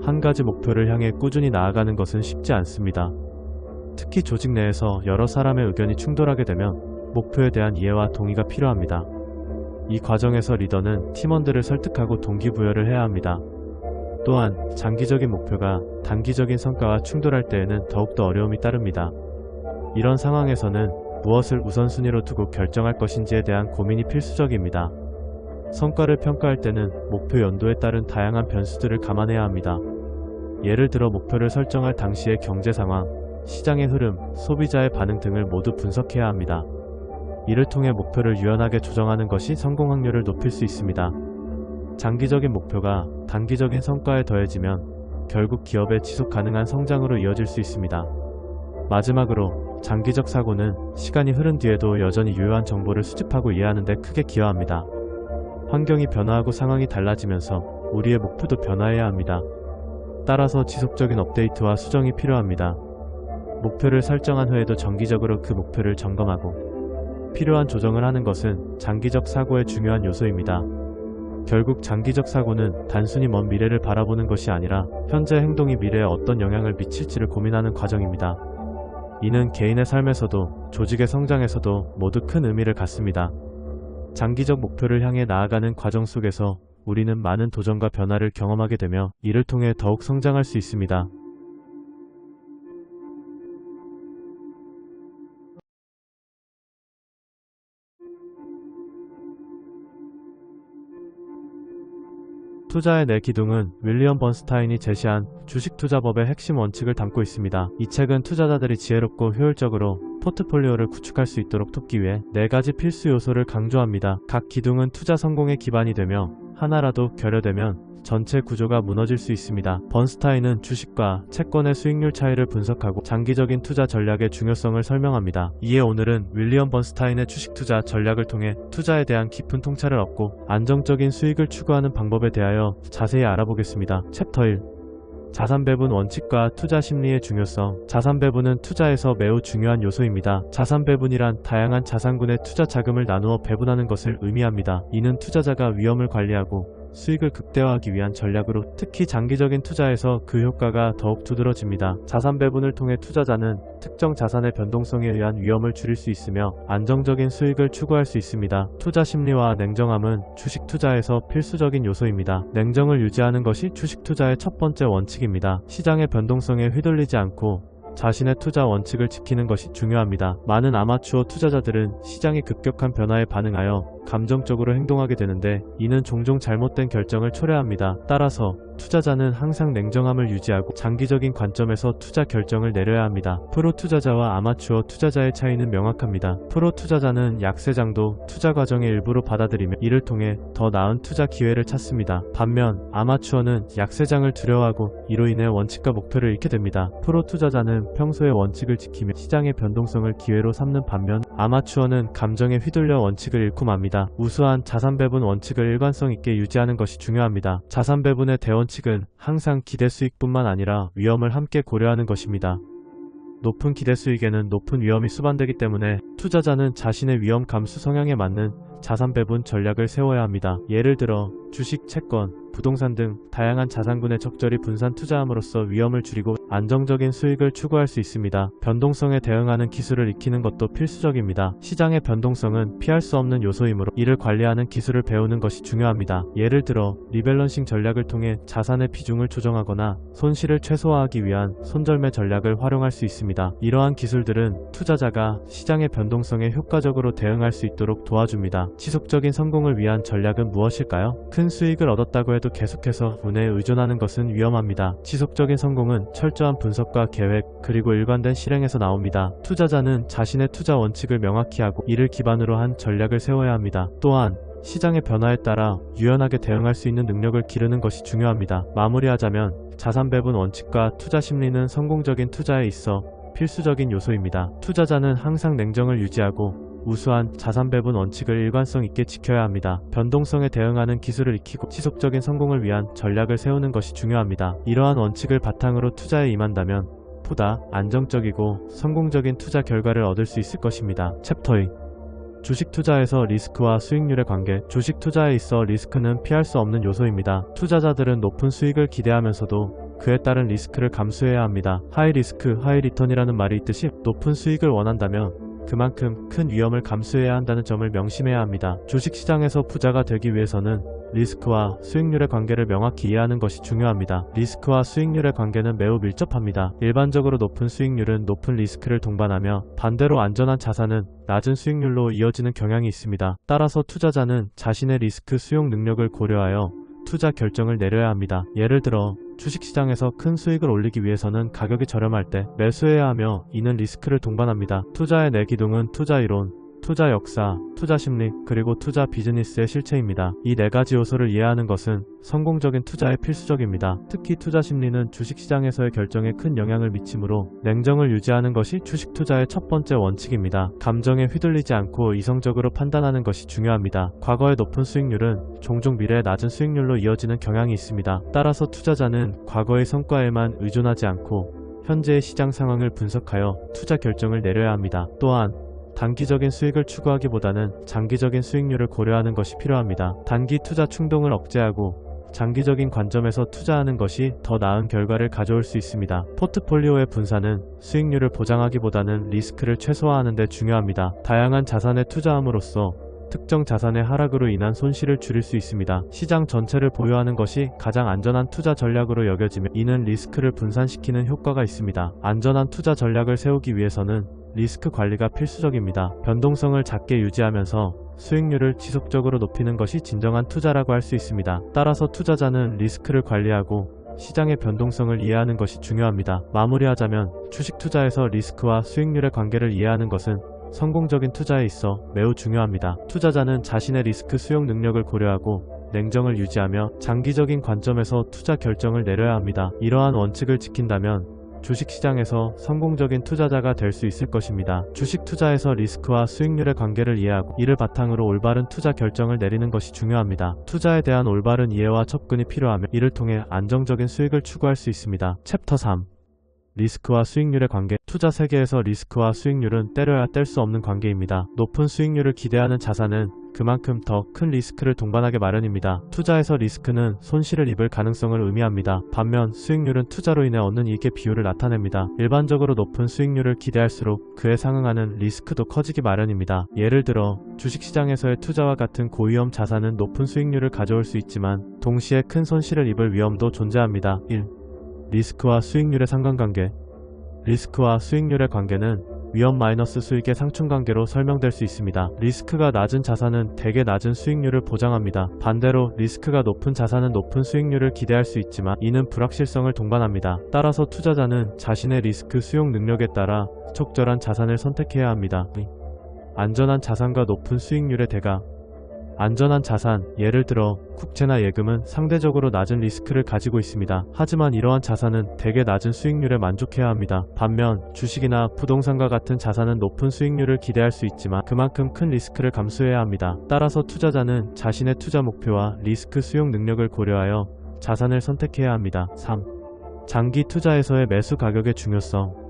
한 가지 목표를 향해 꾸준히 나아가는 것은 쉽지 않습니다. 특히 조직 내에서 여러 사람의 의견이 충돌하게 되면 목표에 대한 이해와 동의가 필요합니다. 이 과정에서 리더는 팀원들을 설득하고 동기부여를 해야 합니다. 또한 장기적인 목표가 단기적인 성과와 충돌할 때에는 더욱더 어려움이 따릅니다. 이런 상황에서는 무엇을 우선순위로 두고 결정할 것인지에 대한 고민이 필수적입니다. 성과를 평가할 때는 목표 연도에 따른 다양한 변수들을 감안해야 합니다. 예를 들어 목표를 설정할 당시의 경제 상황, 시장의 흐름, 소비자의 반응 등을 모두 분석해야 합니다. 이를 통해 목표를 유연하게 조정하는 것이 성공 확률을 높일 수 있습니다. 장기적인 목표가 단기적인 성과에 더해지면 결국 기업의 지속 가능한 성장으로 이어질 수 있습니다. 마지막으로 장기적 사고는 시간이 흐른 뒤에도 여전히 유효한 정보를 수집하고 이해하는 데 크게 기여합니다. 환경이 변화하고 상황이 달라지면서 우리의 목표도 변화해야 합니다. 따라서 지속적인 업데이트와 수정이 필요합니다. 목표를 설정한 후에도 정기적으로 그 목표를 점검하고 필요한 조정을 하는 것은 장기적 사고의 중요한 요소입니다. 결국 장기적 사고는 단순히 먼 미래를 바라보는 것이 아니라 현재 행동이 미래에 어떤 영향을 미칠지를 고민하는 과정입니다. 이는 개인의 삶에서도 조직의 성장에서도 모두 큰 의미를 갖습니다. 장기적 목표를 향해 나아가는 과정 속에서 우리는 많은 도전과 변화를 경험하게 되며 이를 통해 더욱 성장할 수 있습니다. 투자의 네 기둥은 윌리엄 번스타인이 제시한 주식투자법의 핵심 원칙을 담고 있습니다. 이 책은 투자자들이 지혜롭고 효율적으로 포트폴리오를 구축할 수 있도록 돕기 위해 네 가지 필수 요소를 강조합니다. 각 기둥은 투자 성공의 기반이 되며 하나라도 결여되면 전체 구조가 무너질 수 있습니다. 번스타인은 주식과 채권의 수익률 차이를 분석하고 장기적인 투자 전략의 중요성을 설명합니다. 이에 오늘은 윌리엄 번스타인의 주식 투자 전략을 통해 투자에 대한 깊은 통찰을 얻고 안정적인 수익을 추구하는 방법에 대하여 자세히 알아보겠습니다. 챕터 1. 자산 배분 원칙과 투자 심리의 중요성. 자산 배분은 투자에서 매우 중요한 요소입니다. 자산 배분이란 다양한 자산군의 투자 자금을 나누어 배분하는 것을 의미합니다. 이는 투자자가 위험을 관리하고 수익을 극대화하기 위한 전략으로 특히 장기적인 투자에서 그 효과가 더욱 두드러집니다. 자산 배분을 통해 투자자는 특정 자산의 변동성에 의한 위험을 줄일 수 있으며 안정적인 수익을 추구할 수 있습니다. 투자 심리와 냉정함은 주식 투자에서 필수적인 요소입니다. 냉정을 유지하는 것이 주식 투자의 첫 번째 원칙입니다. 시장의 변동성에 휘둘리지 않고 자신의 투자 원칙을 지키는 것이 중요합니다. 많은 아마추어 투자자들은 시장의 급격한 변화에 반응하여 감정적으로 행동하게 되는데 이는 종종 잘못된 결정을 초래합니다. 따라서 투자자는 항상 냉정함을 유지하고 장기적인 관점에서 투자 결정을 내려야 합니다. 프로 투자자와 아마추어 투자자의 차이는 명확합니다. 프로 투자자는 약세장도 투자 과정의 일부로 받아들이며 이를 통해 더 나은 투자 기회를 찾습니다. 반면 아마추어는 약세장을 두려워하고 이로 인해 원칙과 목표를 잃게 됩니다. 프로 투자자는 평소에 원칙을 지키며 시장의 변동성을 기회로 삼는 반면 아마추어는 감정에 휘둘려 원칙을 잃고 맙니다. 우수한 자산 배분 원칙을 일관성 있게 유지하는 것이 중요합니다. 자산 배분의 대원칙은 항상 기대 수익뿐만 아니라 위험을 함께 고려하는 것입니다. 높은 기대 수익에는 높은 위험이 수반되기 때문에 투자자는 자신의 위험 감수 성향에 맞는 자산 배분 전략을 세워야 합니다. 예를 들어 주식, 채권, 부동산 등 다양한 자산군에 적절히 분산 투자함으로써 위험을 줄이고 안정적인 수익을 추구할 수 있습니다. 변동성에 대응하는 기술을 익히는 것도 필수적입니다. 시장의 변동성은 피할 수 없는 요소이므로 이를 관리하는 기술을 배우는 것이 중요합니다. 예를 들어 리밸런싱 전략을 통해 자산의 비중을 조정하거나 손실을 최소화하기 위한 손절매 전략을 활용할 수 있습니다. 이러한 기술들은 투자자가 시장의 변동성에 효과적으로 대응할 수 있도록 도와줍니다. 지속적인 성공을 위한 전략은 무엇일까요? 큰 수익을 얻었다고 해도 계속해서 운에 의존하는 것은 위험합니다. 지속적인 성공은 철저한 분석과 계획 그리고 일관된 실행에서 나옵니다. 투자자는 자신의 투자 원칙을 명확히 하고 이를 기반으로 한 전략을 세워야 합니다. 또한 시장의 변화에 따라 유연하게 대응할 수 있는 능력을 기르는 것이 중요합니다. 마무리하자면 자산 배분 원칙과 투자 심리는 성공적인 투자에 있어 필수적인 요소입니다. 투자자는 항상 냉정을 유지하고 우수한 자산 배분 원칙을 일관성 있게 지켜야 합니다. 변동성에 대응하는 기술을 익히고 지속적인 성공을 위한 전략을 세우는 것이 중요합니다. 이러한 원칙을 바탕으로 투자에 임한다면 보다 안정적이고 성공적인 투자 결과를 얻을 수 있을 것입니다. 챕터 2. 주식 투자에서 리스크와 수익률의 관계. 주식 투자에 있어 리스크는 피할 수 없는 요소입니다. 투자자들은 높은 수익을 기대하면서도 그에 따른 리스크를 감수해야 합니다. 하이 리스크, 하이 리턴이라는 말이 있듯이 높은 수익을 원한다면 그만큼 큰 위험을 감수해야 한다는 점을 명심해야 합니다. 주식시장에서 부자가 되기 위해서는 리스크와 수익률의 관계를 명확히 이해하는 것이 중요합니다. 리스크와 수익률의 관계는 매우 밀접합니다. 일반적으로 높은 수익률은 높은 리스크를 동반하며 반대로 안전한 자산은 낮은 수익률로 이어지는 경향이 있습니다. 따라서 투자자는 자신의 리스크 수용 능력을 고려하여 투자 결정을 내려야 합니다. 예를 들어 주식시장에서 큰 수익을 올리기 위해서는 가격이 저렴할 때 매수해야 하며 이는 리스크를 동반합니다. 투자의 네 기둥은 투자 이론, 투자 역사, 투자 심리, 그리고 투자 비즈니스의 실체입니다. 이 네 가지 요소를 이해하는 것은 성공적인 투자에 필수적입니다. 특히 투자 심리는 주식시장에서의 결정에 큰 영향을 미치므로 냉정을 유지하는 것이 주식 투자의 첫 번째 원칙입니다. 감정에 휘둘리지 않고 이성적으로 판단하는 것이 중요합니다. 과거의 높은 수익률은 종종 미래의 낮은 수익률로 이어지는 경향이 있습니다. 따라서 투자자는 과거의 성과에만 의존하지 않고 현재의 시장 상황을 분석하여 투자 결정을 내려야 합니다. 또한 단기적인 수익을 추구하기보다는 장기적인 수익률을 고려하는 것이 필요합니다. 단기 투자 충동을 억제하고 장기적인 관점에서 투자하는 것이 더 나은 결과를 가져올 수 있습니다. 포트폴리오의 분산은 수익률을 보장하기보다는 리스크를 최소화하는 데 중요합니다. 다양한 자산에 투자함으로써 특정 자산의 하락으로 인한 손실을 줄일 수 있습니다. 시장 전체를 보유하는 것이 가장 안전한 투자 전략으로 여겨지며 이는 리스크를 분산시키는 효과가 있습니다. 안전한 투자 전략을 세우기 위해서는 리스크 관리가 필수적입니다. 변동성을 작게 유지하면서 수익률을 지속적으로 높이는 것이 진정한 투자라고 할 수 있습니다. 따라서 투자자는 리스크를 관리하고 시장의 변동성을 이해하는 것이 중요합니다. 마무리하자면 주식 투자에서 리스크와 수익률의 관계를 이해하는 것은 성공적인 투자에 있어 매우 중요합니다. 투자자는 자신의 리스크 수용 능력을 고려하고 냉정을 유지하며 장기적인 관점에서 투자 결정을 내려야 합니다. 이러한 원칙을 지킨다면 주식시장에서 성공적인 투자자가 될 수 있을 것입니다. 주식 투자에서 리스크와 수익률의 관계를 이해하고 이를 바탕으로 올바른 투자 결정을 내리는 것이 중요합니다. 투자에 대한 올바른 이해와 접근이 필요하며 이를 통해 안정적인 수익을 추구할 수 있습니다. 챕터 3. 리스크와 수익률의 관계. 투자 세계에서 리스크와 수익률은 때려야 뗄 수 없는 관계입니다. 높은 수익률을 기대하는 자산은 그만큼 더 큰 리스크를 동반하게 마련입니다. 투자에서 리스크는 손실을 입을 가능성을 의미합니다. 반면 수익률은 투자로 인해 얻는 이익의 비율을 나타냅니다. 일반적으로 높은 수익률을 기대할수록 그에 상응하는 리스크도 커지기 마련입니다. 예를 들어 주식시장에서의 투자와 같은 고위험 자산은 높은 수익률을 가져올 수 있지만 동시에 큰 손실을 입을 위험도 존재합니다. 1. 리스크와 수익률의 상관관계. 리스크와 수익률의 관계는 위험 마이너스 수익의 상충관계로 설명될 수 있습니다. 리스크가 낮은 자산은 대개 낮은 수익률을 보장합니다. 반대로 리스크가 높은 자산은 높은 수익률을 기대할 수 있지만 이는 불확실성을 동반합니다. 따라서 투자자는 자신의 리스크 수용 능력에 따라 적절한 자산을 선택해야 합니다. 안전한 자산과 높은 수익률의 대가. 안전한 자산, 예를 들어 국채나 예금은 상대적으로 낮은 리스크를 가지고 있습니다. 하지만 이러한 자산은 대개 낮은 수익률에 만족해야 합니다. 반면 주식이나 부동산과 같은 자산은 높은 수익률을 기대할 수 있지만 그만큼 큰 리스크를 감수해야 합니다. 따라서 투자자는 자신의 투자 목표와 리스크 수용 능력을 고려하여 자산을 선택해야 합니다. 3. 장기 투자에서의 매수 가격의 중요성.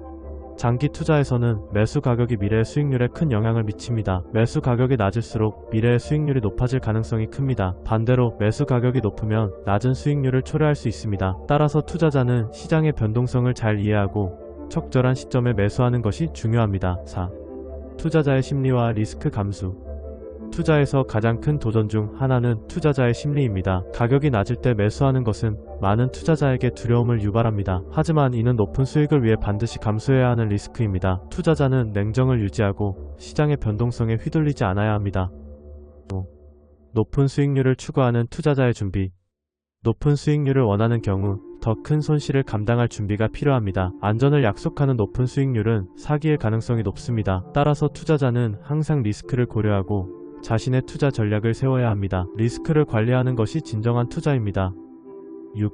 장기 투자에서는 매수 가격이 미래의 수익률에 큰 영향을 미칩니다. 매수 가격이 낮을수록 미래의 수익률이 높아질 가능성이 큽니다. 반대로 매수 가격이 높으면 낮은 수익률을 초래할 수 있습니다. 따라서 투자자는 시장의 변동성을 잘 이해하고 적절한 시점에 매수하는 것이 중요합니다. 4. 투자자의 심리와 리스크 감수. 투자에서 가장 큰 도전 중 하나는 투자자의 심리입니다. 가격이 낮을 때 매수하는 것은 많은 투자자에게 두려움을 유발합니다. 하지만 이는 높은 수익을 위해 반드시 감수해야 하는 리스크입니다. 투자자는 냉정을 유지하고 시장의 변동성에 휘둘리지 않아야 합니다. 높은 수익률을 추구하는 투자자의 준비. 높은 수익률을 원하는 경우 더 큰 손실을 감당할 준비가 필요합니다. 안전을 약속하는 높은 수익률은 사기일 가능성이 높습니다. 따라서 투자자는 항상 리스크를 고려하고 자신의 투자 전략을 세워야 합니다. 리스크를 관리하는 것이 진정한 투자입니다. 6.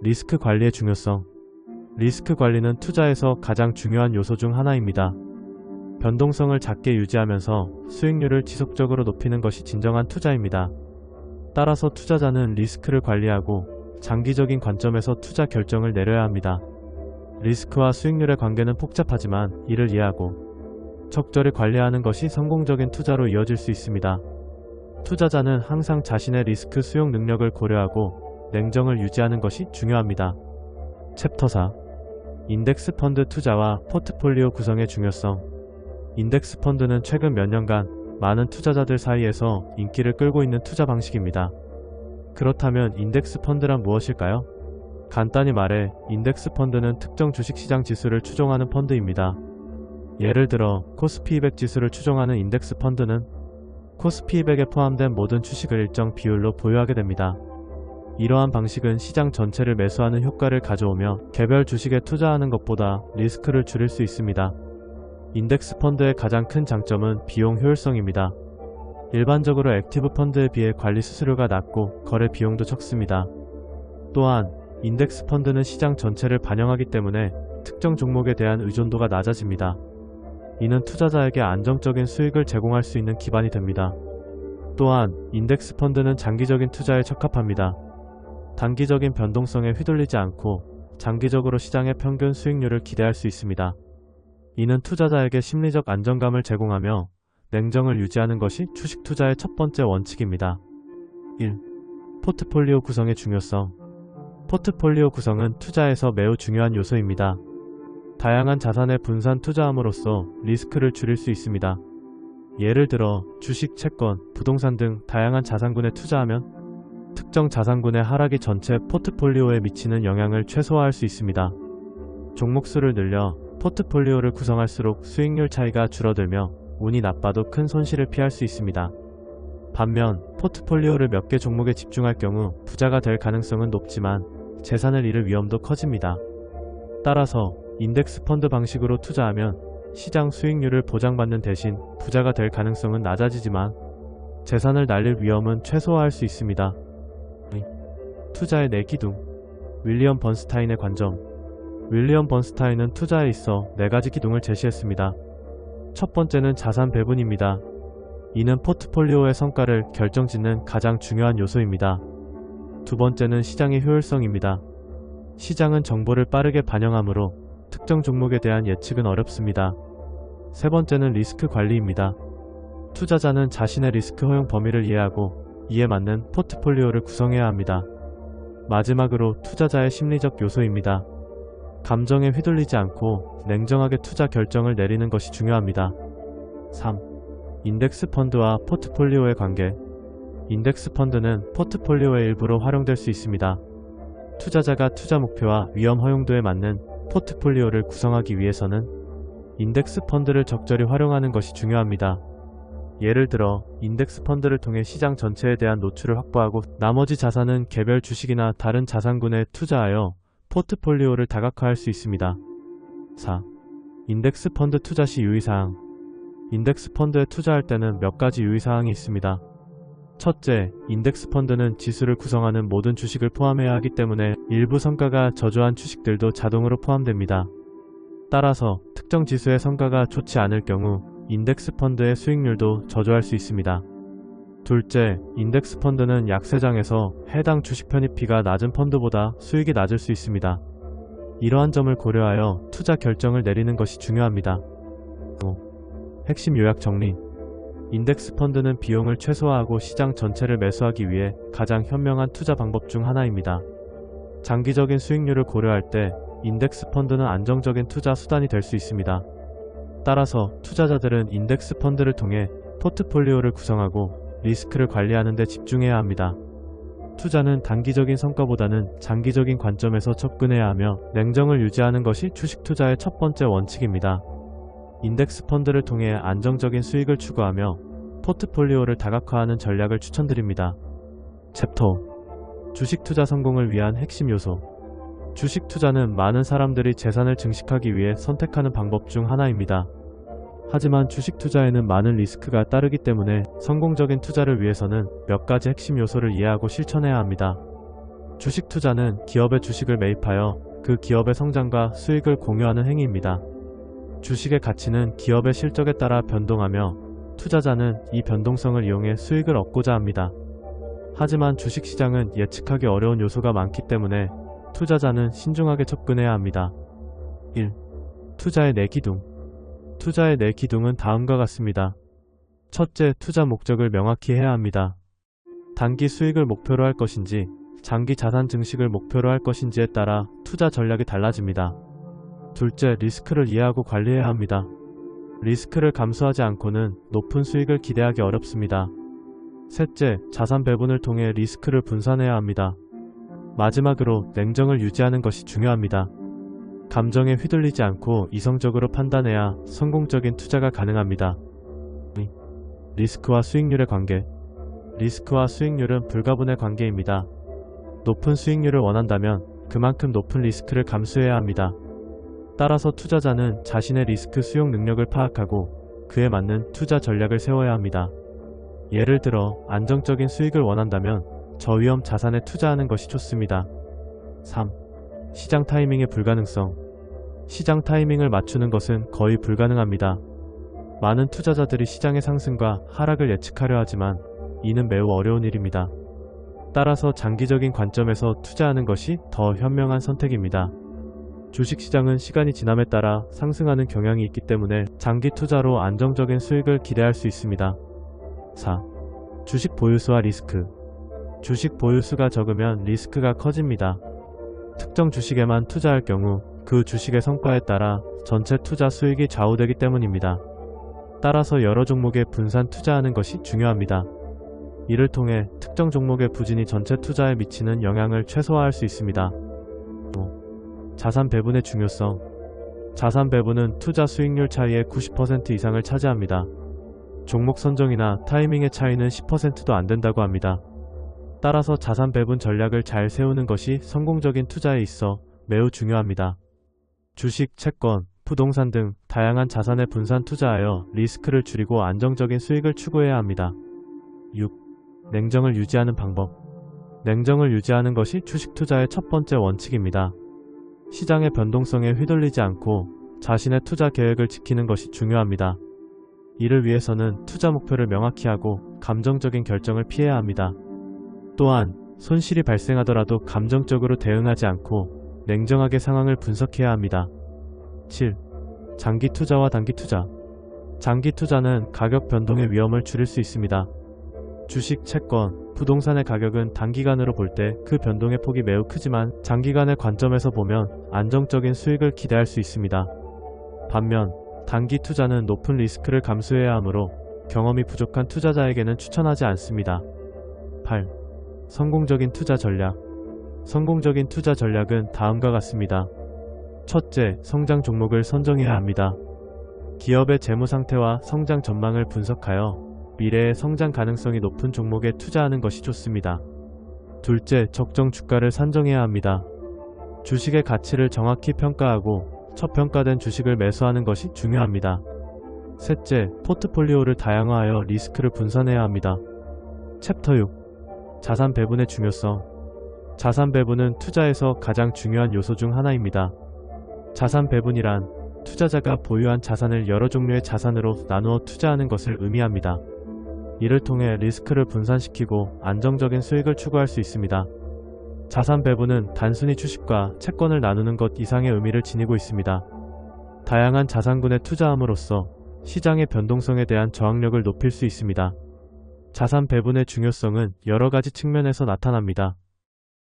리스크 관리의 중요성. 리스크 관리는 투자에서 가장 중요한 요소 중 하나입니다. 변동성을 작게 유지하면서 수익률을 지속적으로 높이는 것이 진정한 투자입니다. 따라서 투자자는 리스크를 관리하고 장기적인 관점에서 투자 결정을 내려야 합니다. 리스크와 수익률의 관계는 복잡하지만 이를 이해하고 적절히 관리하는 것이 성공적인 투자로 이어질 수 있습니다. 투자자는 항상 자신의 리스크 수용 능력을 고려하고 냉정을 유지하는 것이 중요합니다. 챕터 4. 인덱스 펀드 투자와 포트폴리오 구성의 중요성. 인덱스 펀드는 최근 몇 년간 많은 투자자들 사이에서 인기를 끌고 있는 투자 방식입니다. 그렇다면 인덱스 펀드란 무엇일까요? 간단히 말해 인덱스 펀드는 특정 주식시장 지수를 추종하는 펀드입니다. 예를 들어 코스피 200 지수를 추종하는 인덱스 펀드는 코스피 200에 포함된 모든 주식을 일정 비율로 보유하게 됩니다. 이러한 방식은 시장 전체를 매수하는 효과를 가져오며 개별 주식에 투자하는 것보다 리스크를 줄일 수 있습니다. 인덱스 펀드의 가장 큰 장점은 비용 효율성입니다. 일반적으로 액티브 펀드에 비해 관리 수수료가 낮고 거래 비용도 적습니다. 또한 인덱스 펀드는 시장 전체를 반영하기 때문에 특정 종목에 대한 의존도가 낮아집니다. 이는 투자자에게 안정적인 수익을 제공할 수 있는 기반이 됩니다. 또한 인덱스 펀드는 장기적인 투자에 적합합니다. 단기적인 변동성에 휘둘리지 않고 장기적으로 시장의 평균 수익률을 기대할 수 있습니다. 이는 투자자에게 심리적 안정감을 제공하며 냉정을 유지하는 것이 주식 투자의 첫 번째 원칙입니다. 1. 포트폴리오 구성의 중요성. 포트폴리오 구성은 투자에서 매우 중요한 요소입니다. 다양한 자산에 분산 투자함으로써 리스크를 줄일 수 있습니다. 예를 들어 주식, 채권, 부동산 등 다양한 자산군에 투자하면 특정 자산군의 하락이 전체 포트폴리오에 미치는 영향을 최소화할 수 있습니다. 종목수를 늘려 포트폴리오를 구성할수록 수익률 차이가 줄어들며 운이 나빠도 큰 손실을 피할 수 있습니다. 반면 포트폴리오를 몇 개 종목에 집중할 경우 부자가 될 가능성은 높지만 재산을 잃을 위험도 커집니다. 따라서 인덱스 펀드 방식으로 투자하면 시장 수익률을 보장받는 대신 부자가 될 가능성은 낮아지지만 재산을 날릴 위험은 최소화할 수 있습니다. 투자의 4기둥. 윌리엄 번스타인의 관점. 윌리엄 번스타인은 투자에 있어 4가지 기둥을 제시했습니다. 첫 번째는 자산 배분입니다. 이는 포트폴리오의 성과를 결정짓는 가장 중요한 요소입니다. 두 번째는 시장의 효율성입니다. 시장은 정보를 빠르게 반영하므로 특정 종목에 대한 예측은 어렵습니다. 세 번째는 리스크 관리입니다. 투자자는 자신의 리스크 허용 범위를 이해하고 이에 맞는 포트폴리오를 구성해야 합니다. 마지막으로 투자자의 심리적 요소입니다. 감정에 휘둘리지 않고 냉정하게 투자 결정을 내리는 것이 중요합니다. 3. 인덱스 펀드와 포트폴리오의 관계. 인덱스 펀드는 포트폴리오의 일부로 활용될 수 있습니다. 투자자가 투자 목표와 위험 허용도에 맞는 포트폴리오를 구성하기 위해서는 인덱스 펀드를 적절히 활용하는 것이 중요합니다. 예를 들어 인덱스 펀드를 통해 시장 전체에 대한 노출을 확보하고 나머지 자산은 개별 주식이나 다른 자산군에 투자하여 포트폴리오를 다각화할 수 있습니다. 4. 인덱스 펀드 투자 시 유의사항. 인덱스 펀드에 투자할 때는 몇 가지 유의사항이 있습니다. 첫째, 인덱스 펀드는 지수를 구성하는 모든 주식을 포함해야 하기 때문에 일부 성과가 저조한 주식들도 자동으로 포함됩니다. 따라서 특정 지수의 성과가 좋지 않을 경우 인덱스 펀드의 수익률도 저조할 수 있습니다. 둘째, 인덱스 펀드는 약세장에서 해당 주식 편입비가 낮은 펀드보다 수익이 낮을 수 있습니다. 이러한 점을 고려하여 투자 결정을 내리는 것이 중요합니다. 핵심 요약 정리. 인덱스 펀드는 비용을 최소화하고 시장 전체를 매수하기 위해 가장 현명한 투자 방법 중 하나입니다. 장기적인 수익률을 고려할 때 인덱스 펀드는 안정적인 투자 수단이 될 수 있습니다. 따라서 투자자들은 인덱스 펀드를 통해 포트폴리오를 구성하고 리스크를 관리하는 데 집중해야 합니다. 투자는 단기적인 성과보다는 장기적인 관점에서 접근해야 하며 냉정을 유지하는 것이 주식 투자의 첫 번째 원칙입니다. 인덱스 펀드를 통해 안정적인 수익을 추구하며 포트폴리오를 다각화하는 전략을 추천드립니다. 챕터 주식 투자 성공을 위한 핵심 요소. 주식 투자는 많은 사람들이 재산을 증식하기 위해 선택하는 방법 중 하나입니다. 하지만 주식 투자에는 많은 리스크가 따르기 때문에 성공적인 투자를 위해서는 몇 가지 핵심 요소를 이해하고 실천해야 합니다. 주식 투자는 기업의 주식을 매입하여 그 기업의 성장과 수익을 공유하는 행위입니다. 주식의 가치는 기업의 실적에 따라 변동하며 투자자는 이 변동성을 이용해 수익을 얻고자 합니다. 하지만 주식시장은 예측하기 어려운 요소가 많기 때문에 투자자는 신중하게 접근해야 합니다. 1. 투자의 내 기둥. 투자의 내 기둥은 다음과 같습니다. 첫째, 투자 목적을 명확히 해야 합니다. 단기 수익을 목표로 할 것인지 장기 자산 증식을 목표로 할 것인지에 따라 투자 전략이 달라집니다. 둘째, 리스크를 이해하고 관리해야 합니다. 리스크를 감수하지 않고는 높은 수익을 기대하기 어렵습니다. 셋째, 자산 배분을 통해 리스크를 분산해야 합니다. 마지막으로 냉정을 유지하는 것이 중요합니다. 감정에 휘둘리지 않고 이성적으로 판단해야 성공적인 투자가 가능합니다. 리스크와 수익률의 관계. 리스크와 수익률은 불가분의 관계입니다. 높은 수익률을 원한다면 그만큼 높은 리스크를 감수해야 합니다. 따라서 투자자는 자신의 리스크 수용 능력을 파악하고 그에 맞는 투자 전략을 세워야 합니다. 예를 들어 안정적인 수익을 원한다면 저위험 자산에 투자하는 것이 좋습니다. 3. 시장 타이밍의 불가능성. 시장 타이밍을 맞추는 것은 거의 불가능합니다. 많은 투자자들이 시장의 상승과 하락을 예측하려 하지만 이는 매우 어려운 일입니다. 따라서 장기적인 관점에서 투자하는 것이 더 현명한 선택입니다. 주식시장은 시간이 지남에 따라 상승하는 경향이 있기 때문에 장기 투자로 안정적인 수익을 기대할 수 있습니다. 4. 주식 보유수와 리스크. 주식 보유수가 적으면 리스크가 커집니다. 특정 주식에만 투자할 경우 그 주식의 성과에 따라 전체 투자 수익이 좌우되기 때문입니다. 따라서 여러 종목에 분산 투자하는 것이 중요합니다. 이를 통해 특정 종목의 부진이 전체 투자에 미치는 영향을 최소화할 수 있습니다. 5. 자산 배분의 중요성. 자산 배분은 투자 수익률 차이의 90% 이상을 차지합니다. 종목 선정이나 타이밍의 차이는 10%도 안 된다고 합니다. 따라서 자산 배분 전략을 잘 세우는 것이 성공적인 투자에 있어 매우 중요합니다. 주식, 채권, 부동산 등 다양한 자산에 분산 투자하여 리스크를 줄이고 안정적인 수익을 추구해야 합니다. 6. 냉정을 유지하는 방법. 냉정을 유지하는 것이 주식 투자의 첫 번째 원칙입니다. 시장의 변동성에 휘둘리지 않고 자신의 투자 계획을 지키는 것이 중요합니다. 이를 위해서는 투자 목표를 명확히 하고 감정적인 결정을 피해야 합니다. 또한 손실이 발생하더라도 감정적으로 대응하지 않고 냉정하게 상황을 분석해야 합니다. 7. 장기 투자와 단기 투자. 장기 투자는 가격 변동의 위험을 줄일 수 있습니다. 주식, 채권, 부동산의 가격은 단기간으로 볼 때 그 변동의 폭이 매우 크지만 장기간의 관점에서 보면 안정적인 수익을 기대할 수 있습니다. 반면 단기 투자는 높은 리스크를 감수해야 하므로 경험이 부족한 투자자에게는 추천하지 않습니다. 8. 성공적인 투자 전략. 성공적인 투자 전략은 다음과 같습니다. 첫째, 성장 종목을 선정해야 합니다. 기업의 재무 상태와 성장 전망을 분석하여 미래의 성장 가능성이 높은 종목에 투자하는 것이 좋습니다. 둘째, 적정 주가를 산정해야 합니다. 주식의 가치를 정확히 평가하고 저평가된 주식을 매수하는 것이 중요합니다. 셋째, 포트폴리오를 다양화하여 리스크를 분산해야 합니다. 챕터 6. 자산 배분의 중요성. 자산 배분은 투자에서 가장 중요한 요소 중 하나입니다. 자산 배분이란 투자자가 보유한 자산을 여러 종류의 자산으로 나누어 투자하는 것을 의미합니다. 이를 통해 리스크를 분산시키고 안정적인 수익을 추구할 수 있습니다. 자산 배분은 단순히 주식과 채권을 나누는 것 이상의 의미를 지니고 있습니다. 다양한 자산군에 투자함으로써 시장의 변동성에 대한 저항력을 높일 수 있습니다. 자산 배분의 중요성은 여러 가지 측면에서 나타납니다.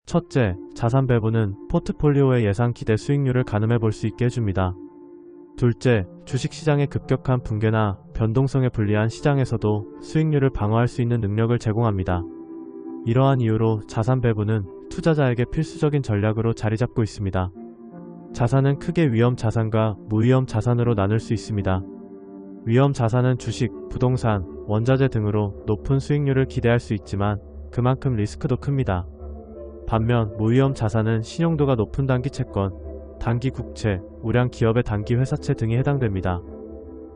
첫째, 자산 배분은 포트폴리오의 예상 기대 수익률을 가늠해 볼 수 있게 해줍니다. 둘째, 주식시장의 급격한 붕괴나 변동성에 불리한 시장에서도 수익률을 방어할 수 있는 능력을 제공합니다. 이러한 이유로 자산 배분은 투자자에게 필수적인 전략으로 자리 잡고 있습니다. 자산은 크게 위험 자산과 무위험 자산으로 나눌 수 있습니다. 위험 자산은 주식, 부동산, 원자재 등으로 높은 수익률을 기대할 수 있지만 그만큼 리스크도 큽니다. 반면 무위험 자산은 신용도가 높은 단기 채권, 단기 국채, 우량 기업의 단기 회사채 등이 해당됩니다.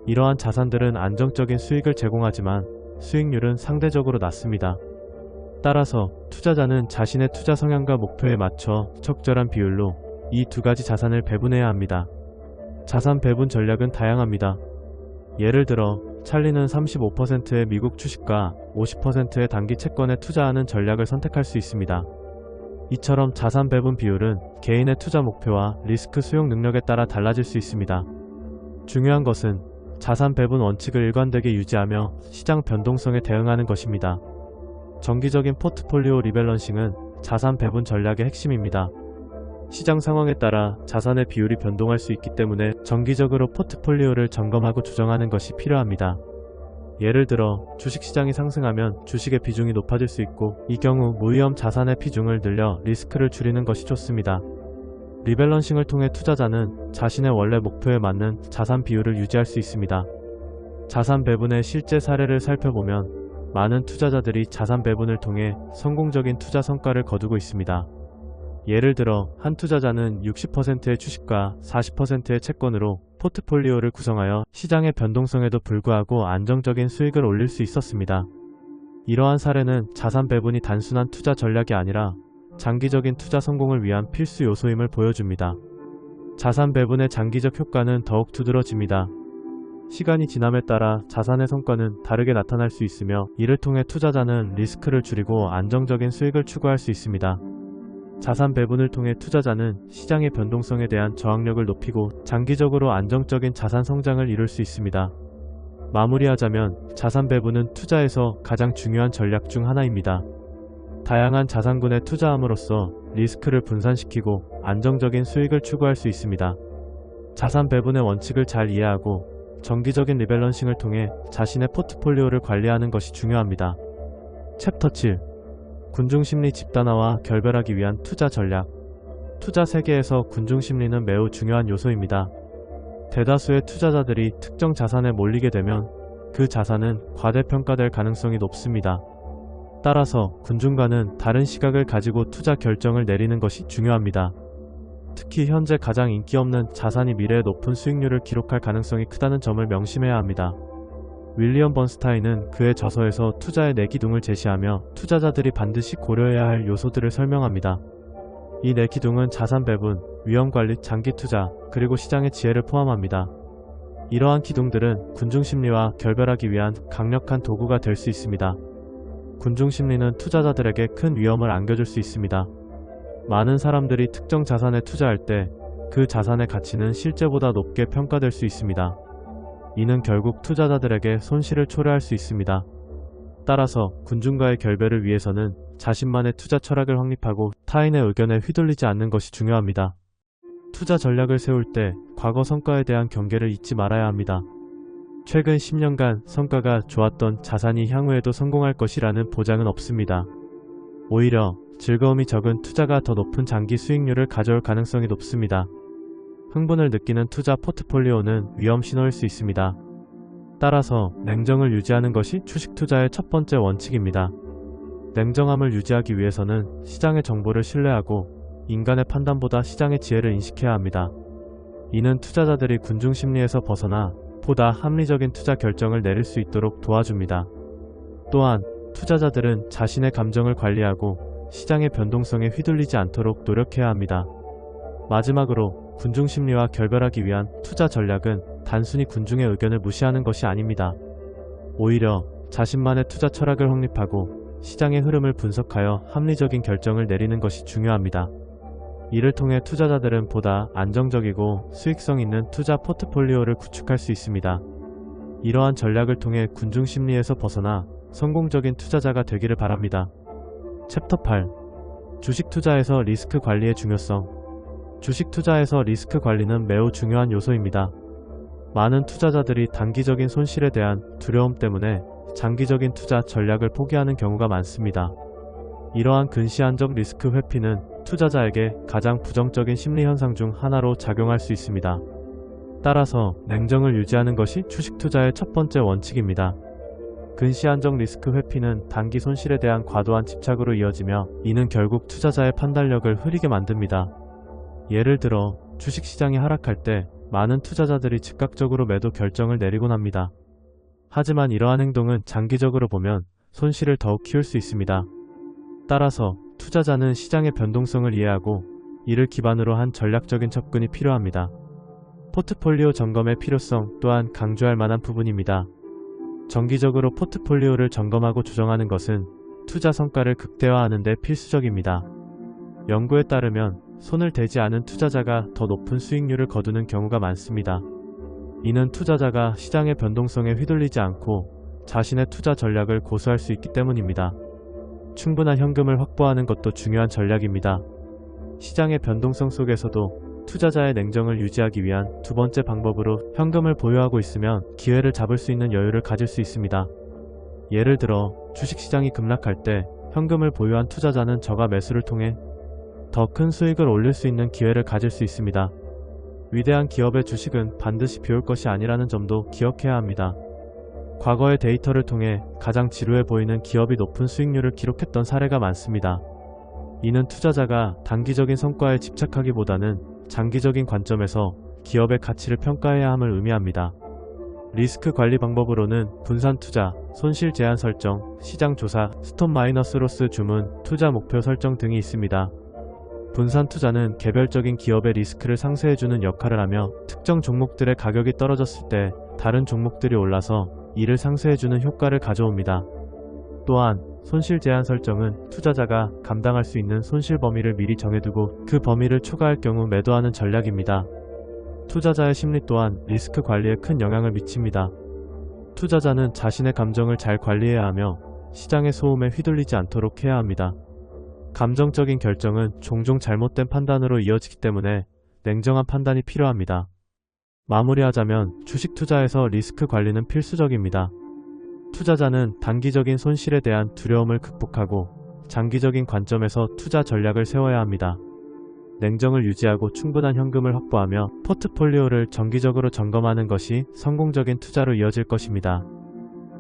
이러한 자산들은 안정적인 수익을 제공하지만 수익률은 상대적으로 낮습니다. 따라서 투자자는 자신의 투자 성향과 목표에 맞춰 적절한 비율로 이 두 가지 자산을 배분해야 합니다. 자산 배분 전략은 다양합니다. 예를 들어 찰리는 35%의 미국 주식과 50%의 단기 채권에 투자하는 전략을 선택할 수 있습니다. 이처럼 자산 배분 비율은 개인의 투자 목표와 리스크 수용 능력에 따라 달라질 수 있습니다. 중요한 것은 자산 배분 원칙을 일관되게 유지하며 시장 변동성에 대응하는 것입니다. 정기적인 포트폴리오 리밸런싱은 자산 배분 전략의 핵심입니다. 시장 상황에 따라 자산의 비율이 변동할 수 있기 때문에 정기적으로 포트폴리오를 점검하고 조정하는 것이 필요합니다. 예를 들어 주식시장이 상승하면 주식의 비중이 높아질 수 있고, 이 경우 무위험 자산의 비중을 늘려 리스크를 줄이는 것이 좋습니다. 리밸런싱을 통해 투자자는 자신의 원래 목표에 맞는 자산 비율을 유지할 수 있습니다. 자산 배분의 실제 사례를 살펴보면 많은 투자자들이 자산 배분을 통해 성공적인 투자 성과를 거두고 있습니다. 예를 들어 한 투자자는 60%의 주식과 40%의 채권으로 포트폴리오를 구성하여 시장의 변동성에도 불구하고 안정적인 수익을 올릴 수 있었습니다. 이러한 사례는 자산 배분이 단순한 투자 전략이 아니라 장기적인 투자 성공을 위한 필수 요소임을 보여줍니다. 자산 배분의 장기적 효과는 더욱 두드러집니다. 시간이 지남에 따라 자산의 성과는 다르게 나타날 수 있으며, 이를 통해 투자자는 리스크를 줄이고 안정적인 수익을 추구할 수 있습니다. 자산 배분을 통해 투자자는 시장의 변동성에 대한 저항력을 높이고 장기적으로 안정적인 자산 성장을 이룰 수 있습니다. 마무리하자면 자산 배분은 투자에서 가장 중요한 전략 중 하나입니다. 다양한 자산군에 투자함으로써 리스크를 분산시키고 안정적인 수익을 추구할 수 있습니다. 자산 배분의 원칙을 잘 이해하고 정기적인 리밸런싱을 통해 자신의 포트폴리오를 관리하는 것이 중요합니다. 챕터 7. 군중심리 집단화와 결별하기 위한 투자 전략. 투자 세계에서 군중심리는 매우 중요한 요소입니다. 대다수의 투자자들이 특정 자산에 몰리게 되면 그 자산은 과대평가될 가능성이 높습니다. 따라서 군중과는 다른 시각을 가지고 투자 결정을 내리는 것이 중요합니다. 특히 현재 가장 인기 없는 자산이 미래에 높은 수익률을 기록할 가능성이 크다는 점을 명심해야 합니다. 윌리엄 번스타인은 그의 저서에서 투자의 네 기둥을 제시하며 투자자들이 반드시 고려해야 할 요소들을 설명합니다. 이 네 기둥은 자산 배분, 위험관리, 장기 투자, 그리고 시장의 지혜를 포함합니다. 이러한 기둥들은 군중심리와 결별하기 위한 강력한 도구가 될 수 있습니다. 군중심리는 투자자들에게 큰 위험을 안겨줄 수 있습니다. 많은 사람들이 특정 자산에 투자할 때 그 자산의 가치는 실제보다 높게 평가될 수 있습니다. 이는 결국 투자자들에게 손실을 초래할 수 있습니다. 따라서 군중과의 결별을 위해서는 자신만의 투자 철학을 확립하고 타인의 의견에 휘둘리지 않는 것이 중요합니다. 투자 전략을 세울 때 과거 성과에 대한 경계를 잊지 말아야 합니다. 최근 10년간 성과가 좋았던 자산이 향후에도 성공할 것이라는 보장은 없습니다. 오히려 즐거움이 적은 투자가 더 높은 장기 수익률을 가져올 가능성이 높습니다. 흥분을 느끼는 투자 포트폴리오는 위험 신호일 수 있습니다. 따라서 냉정을 유지하는 것이 주식 투자의 첫 번째 원칙입니다. 냉정함을 유지하기 위해서는 시장의 정보를 신뢰하고 인간의 판단보다 시장의 지혜를 인식해야 합니다. 이는 투자자들이 군중심리에서 벗어나 보다 합리적인 투자 결정을 내릴 수 있도록 도와줍니다. 또한 투자자들은 자신의 감정을 관리하고 시장의 변동성에 휘둘리지 않도록 노력해야 합니다. 마지막으로 군중심리와 결별하기 위한 투자 전략은 단순히 군중의 의견을 무시하는 것이 아닙니다. 오히려 자신만의 투자 철학을 확립하고 시장의 흐름을 분석하여 합리적인 결정을 내리는 것이 중요합니다. 이를 통해 투자자들은 보다 안정적이고 수익성 있는 투자 포트폴리오를 구축할 수 있습니다. 이러한 전략을 통해 군중 심리에서 벗어나 성공적인 투자자가 되기를 바랍니다. 챕터 8. 주식 투자에서 리스크 관리의 중요성. 주식 투자에서 리스크 관리는 매우 중요한 요소입니다. 많은 투자자들이 단기적인 손실에 대한 두려움 때문에 장기적인 투자 전략을 포기하는 경우가 많습니다. 이러한 근시안적 리스크 회피는 투자자에게 가장 부정적인 심리 현상 중 하나로 작용할 수 있습니다. 따라서 냉정을 유지하는 것이 주식 투자의 첫 번째 원칙입니다. 근시안적 리스크 회피는 단기 손실에 대한 과도한 집착으로 이어지며 이는 결국 투자자의 판단력을 흐리게 만듭니다. 예를 들어 주식시장이 하락할 때 많은 투자자들이 즉각적으로 매도 결정을 내리곤 합니다. 하지만 이러한 행동은 장기적으로 보면 손실을 더욱 키울 수 있습니다. 따라서 투자자는 시장의 변동성을 이해하고 이를 기반으로 한 전략적인 접근이 필요합니다. 포트폴리오 점검의 필요성 또한 강조할 만한 부분입니다. 정기적으로 포트폴리오를 점검하고 조정하는 것은 투자 성과를 극대화하는 데 필수적입니다. 연구에 따르면 손을 대지 않은 투자자가 더 높은 수익률을 거두는 경우가 많습니다. 이는 투자자가 시장의 변동성에 휘둘리지 않고 자신의 투자 전략을 고수할 수 있기 때문입니다. 충분한 현금을 확보하는 것도 중요한 전략입니다. 시장의 변동성 속에서도 투자자의 냉정을 유지하기 위한 두 번째 방법으로 현금을 보유하고 있으면 기회를 잡을 수 있는 여유를 가질 수 있습니다. 예를 들어 주식시장이 급락할 때 현금을 보유한 투자자는 저가 매수를 통해 더 큰 수익을 올릴 수 있는 기회를 가질 수 있습니다. 위대한 기업의 주식은 반드시 비올 것이 아니라는 점도 기억해야 합니다. 과거의 데이터를 통해 가장 지루해 보이는 기업이 높은 수익률을 기록했던 사례가 많습니다. 이는 투자자가 단기적인 성과에 집착하기보다는 장기적인 관점에서 기업의 가치를 평가해야 함을 의미합니다. 리스크 관리 방법으로는 분산 투자, 손실 제한 설정, 시장 조사, 스톱 마이너스 로스 주문, 투자 목표 설정 등이 있습니다. 분산 투자는 개별적인 기업의 리스크를 상쇄해주는 역할을 하며 특정 종목들의 가격이 떨어졌을 때 다른 종목들이 올라서 이를 상쇄해주는 효과를 가져옵니다. 또한 손실 제한 설정은 투자자가 감당할 수 있는 손실 범위를 미리 정해두고 그 범위를 초과할 경우 매도하는 전략입니다. 투자자의 심리 또한 리스크 관리에 큰 영향을 미칩니다. 투자자는 자신의 감정을 잘 관리해야 하며 시장의 소음에 휘둘리지 않도록 해야 합니다. 감정적인 결정은 종종 잘못된 판단으로 이어지기 때문에 냉정한 판단이 필요합니다. 마무리하자면 주식 투자에서 리스크 관리는 필수적입니다. 투자자는 단기적인 손실에 대한 두려움을 극복하고 장기적인 관점에서 투자 전략을 세워야 합니다. 냉정을 유지하고 충분한 현금을 확보하며 포트폴리오를 정기적으로 점검하는 것이 성공적인 투자로 이어질 것입니다.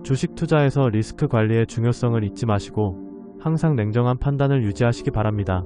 주식 투자에서 리스크 관리의 중요성을 잊지 마시고 항상 냉정한 판단을 유지하시기 바랍니다.